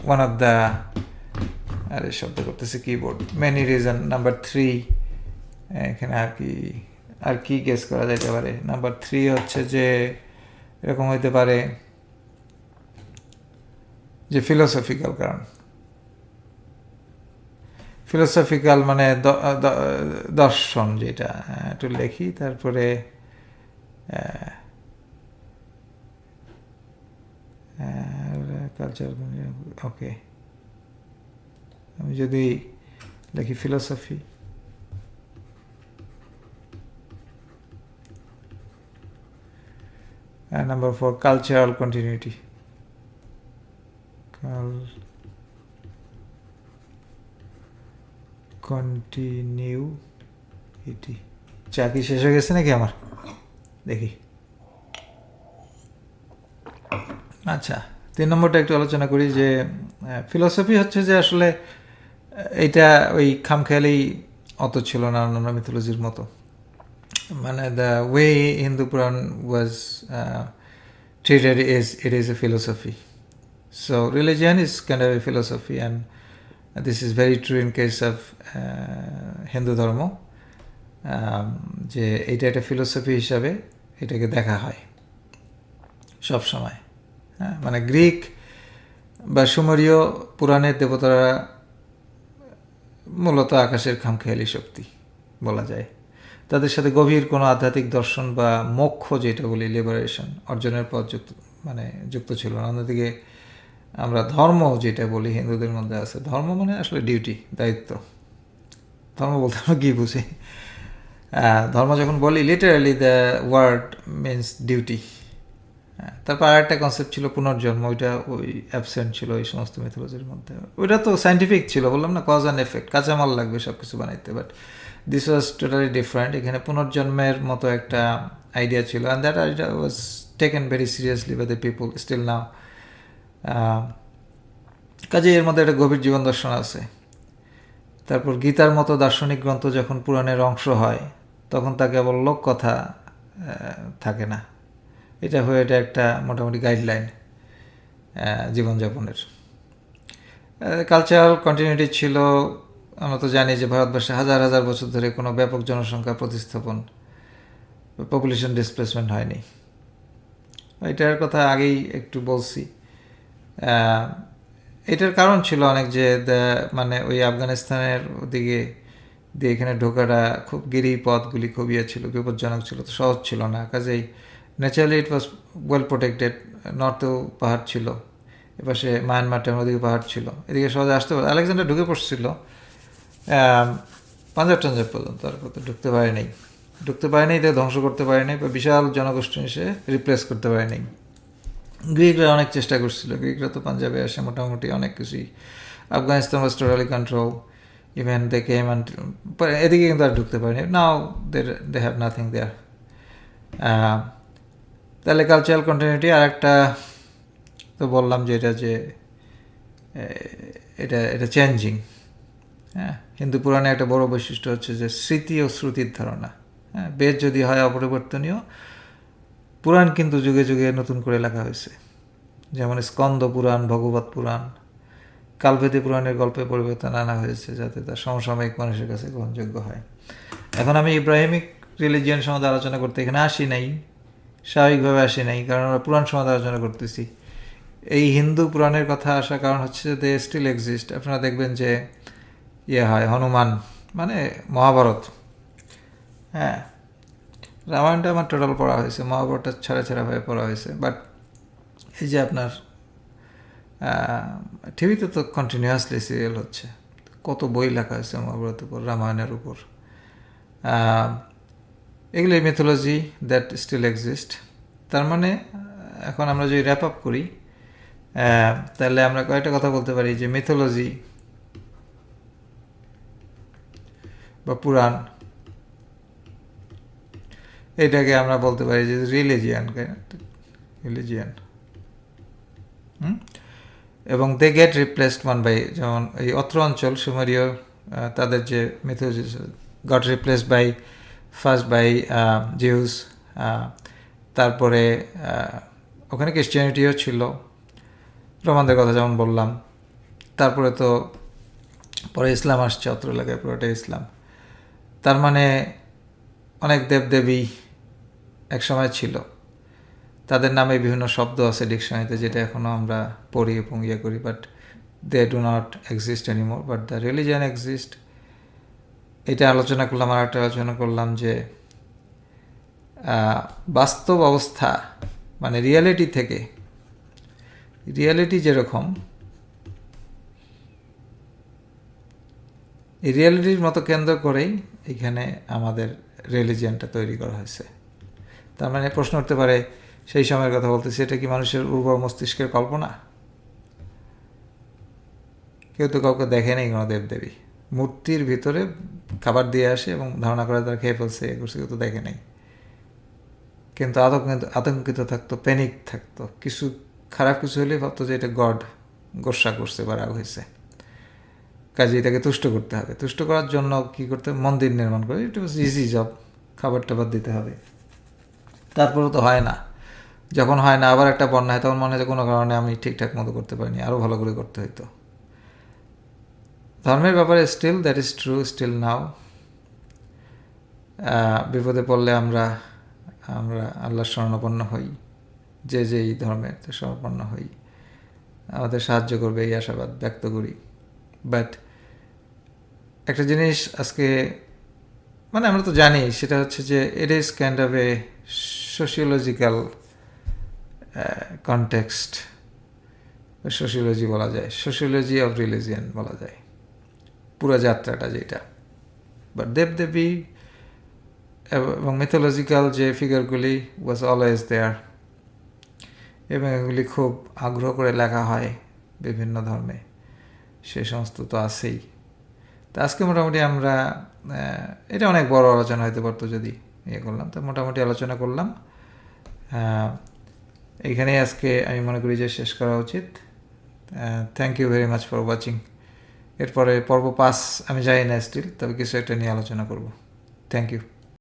Speaker 1: one of the, আরে শব্দ করতেছে কিবোর্ড, মেনি রিজন। নাম্বার 3 এখানে আর কি গেস করা যেতে পারে? নাম্বার 3 হচ্ছে যে এরকম হইতে পারে যে ফিলোসফিক্যাল কারণ, ফিলোসফিক্যাল মানে দর্শন, যেটা একটু লেখি তারপরে কালচার, ওকে, আমি যদি লিখি ফিলোসফি, নাম্বার 4 কালচারাল কন্টিনিউটি, চা কি শেষ হয়ে গেছে নাকি আমার? দেখি। আচ্ছা, 3 নম্বরটা একটু আলোচনা করি, যে ফিলোসফি হচ্ছে যে আসলে এইটা ওই খামখেয়ালি অত ছিল না অন্যান্য মিথোলজির মতো, মানে the way Hindu Purana was treated it is a philosophy. So religion is kind of a philosophy, and this is very true in case of Hindu ধর্ম, যে এইটা একটা ফিলোসফি হিসাবে এটাকে দেখা হয় সব সময়। হ্যাঁ, মানে গ্রিক বা সুমেরীয় পুরাণের দেবতারা মূলত আকাশের খামখেয়ালি শক্তি বলা যায়, তাদের সাথে গভীর কোনো আধ্যাত্মিক দর্শন বা মোক্ষ যেটা বলি, লিবারেশন অর্জনের পথ যুক্ত ছিল না। অন্যদিকে আমরা ধর্ম যেটা বলি হিন্দুদের মধ্যে আছে, ধর্ম মানে আসলে ডিউটি, দায়িত্ব। ধর্ম বলতে আমরা কী বুঝি? ধর্ম যখন বলি literally the word means duty. তারপর আর একটা কনসেপ্ট ছিল পুনর্জন্ম, ওইটা ওই অ্যাবসেন্ট ছিল এই সমস্ত মিথোলজির মধ্যে। ওইটা তো সাইন্টিফিক ছিল, বললাম না, কজ অ্যান্ড এফেক্ট, কাঁচামাল লাগবে সব কিছু বানাইতে, but this was totally different. এখানে পুনর্জন্মের মতো একটা আইডিয়া ছিল, and that idea was taken very seriously by the people still now. কাজে এর মধ্যে একটা গভীর জীবন দর্শন আছে। তারপর গীতার মতো দার্শনিক গ্রন্থ যখন পুরাণের অংশ হয়, তখন তা কেবল লোক কথা থাকে না, এটা হয়ে এটা একটা মোটামুটি গাইডলাইন জীবনযাপনের। কালচারাল কন্টিনিউটি ছিল, আমরা তো জানি যে ভারতবর্ষে হাজার হাজার বছর ধরে কোনো ব্যাপক জনসংখ্যা প্রতিস্থাপন, পপুলেশন ডিসপ্লেসমেন্ট হয়নি। এটার কথা আগেই একটু বলছি। এটার কারণ ছিল অনেক, যে মানে ওই আফগানিস্তানের ওদিকে দিয়ে এখানে ঢোকাটা খুব গিরিপথগুলি খুব ছিল, বিপজ্জনক ছিল, তো সহজ ছিল না। কাজেই naturally it was well protected. নর্থেও পাহাড় ছিল, এপাশে মায়ানমারটার ওদিকে পাহাড় ছিল, এদিকে সহজে আসতে পারে। আলেকজান্ডার ঢুকে পড়ছিল পাঞ্জাব টাঞ্জাব পর্যন্ত, তারপর তো ঢুকতে পারেনি, এটা ধ্বংস করতে পারেনি, বা বিশাল জনগোষ্ঠী এসে রিপ্লেস করতে পারেনি। গ্রিকরা অনেক চেষ্টা করছিল, গ্রিকরা তো পাঞ্জাবে আসে মোটামুটি অনেক কিছুই। Afghanistan was totally control, even they came and, এদিকে কিন্তু আর ঢুকতে পারেনি। Now they have nothing there. তাহলে কালচারাল কন্টিনিউটি। আর একটা তো বললাম যে এটা চেঞ্জিং, হ্যাঁ, হিন্দু পুরাণে একটা বড় বৈশিষ্ট্য হচ্ছে যে স্মৃতি ও শ্রুতির ধারণা। হ্যাঁ, বেদ যদি হয় অপরিবর্তনীয়, পুরাণ কিন্তু যুগে যুগে নতুন করে লেখা হয়েছে। যেমন স্কন্দ পুরাণ, ভগবত পুরাণ, কালবেদী পুরাণের গল্পে পরিবর্তন আনা হয়েছে যাতে তা সমসাময়িক মানুষের কাছে গ্রহণযোগ্য হয়। এখন আমি ইব্রাহিমিক রিলিজিয়ান সম্বন্ধে আলোচনা করতে এখানে আসি নাই, স্বাভাবিকভাবে আসি নাই, কারণ আমরা পুরাণ সম্বন্ধে আলোচনা করতেছি। এই হিন্দু পুরাণের কথা আসার কারণ হচ্ছে যে দে স্টিল এক্সিস্ট। আপনারা দেখবেন যে হয় হনুমান, মানে মহাভারত। হ্যাঁ, রামায়ণটা আমার টোটাল পড়া হয়েছে, মহাভারতটা ছাড়া ছাড়াভাবে পড়া হয়েছে। বাট এই যে আপনার টিভিতে তো কন্টিনিউয়াসলি সিরিয়াল হচ্ছে, কত বই লেখা হয়েছে মহাভারতের উপর, রামায়ণের উপর। এগুলি মিথোলজি দ্যাট স্টিল এক্সিস্ট। তার মানে এখন আমরা যদি র্যাপ আপ করি, তাহলে আমরা কয়েকটা কথা বলতে পারি যে মিথোলজি বা পুরাণ, এটাকে আমরা বলতে পারি যে রিলিজিয়ান। এবং they get replaced one by, যেমন এই অত্র অঞ্চল সুমেরীয়, তাদের যে mythology got replaced by first by Zeus, তারপরে ওখানে ক্রিশ্চিয়ানিটিও ছিল, রোমানদের কথা যেমন বললাম। তারপরে তো পরে ইসলাম আসছে, অত্র এলাকায় পুরোটাই ইসলাম। তার মানে অনেক দেবদেবী একসময় ছিল, তাদের নামে বিভিন্ন শব্দ আছে ডিকশনারিতে, যেটা এখনও আমরা পড়ি এবং ইয়ে করি, but they do not exist anymore, but the religion exist. এটা আলোচনা করলাম। আর একটা আলোচনা করলাম যে বাস্তব অবস্থা, মানে রিয়ালিটি থেকে, রিয়ালিটি যেরকম, এই রিয়ালিটির মতো কেন্দ্র করেই এখানে আমাদের রিলিজিয়ানটা তৈরি করা হয়েছে। তার মানে প্রশ্ন উঠতে পারে, সেই সময়ের কথা বলতেছি, এটা কি মানুষের উর্বর মস্তিষ্কের কল্পনা? কেউ তো কাউকে দেখে নেই কোনো দেবদেবী, মূর্তির ভিতরে খাবার দিয়ে আসে এবং ধারণা করে তারা খেয়ে ফেলছে, এ করছে, কেউ তো দেখে নেই। কিন্তু আতঙ্কিত থাকতো, প্যানিক থাকতো, কিছু খারাপ কিছু হলে ভাবতো যে এটা গড গোসা করছে বা রাগ হয়েছে, কাজে এটাকে তুষ্ট করতে হবে। তুষ্ট করার জন্য কি করতে হবে? মন্দির নির্মাণ করে। ইট ওয়াজ ইজি জব, খাবার টাবার দিতে হবে। তারপরেও তো হয় না। যখন হয় না, আবার একটা বন্যা হয়, তখন মনে হয় কোনো কারণে আমি ঠিকঠাক মতো করতে পারিনি, আরও ভালো করে করতে হইতো। ধর্মের ব্যাপারে still that is true, still now. বিপদে পড়লে আমরা আল্লাহর শরণাপন্ন হই, যে যেই ধর্মের শরণাপন্ন হই, আমাদের সাহায্য করবে এই আশাবাদ ব্যক্ত করি। বাট একটা জিনিস আজকে, মানে আমরা তো জানি, সেটা হচ্ছে যে it is kind of A sociological context, sociology বলা যায়, সোশিওলজি অফ রিলিজিয়ান বলা যায় পুরো যাত্রাটা যেটা। বাট দেবদেবী এবং মিথোলজিক্যাল যে ফিগারগুলি ওয়াজ অলওয়েজ দেয়ার, এবং এগুলি খুব আগ্রহ করে লেখা হয় বিভিন্ন ধর্মে, সে সমস্ত তো আছেই। তো আজকে মোটামুটি আমরা, এটা অনেক বড় আলোচনা হতে পারতো যদি ইয়ে করলাম, তো মোটামুটি আলোচনা করলাম। এইখানেই আজকে আমি মনে করি যে শেষ করা উচিত। Thank you very much for watching. এরপরে পর্ব 5 আমি জানি না স্টিল, তবে কিছু একটা নিয়ে আলোচনা করব। Thank you.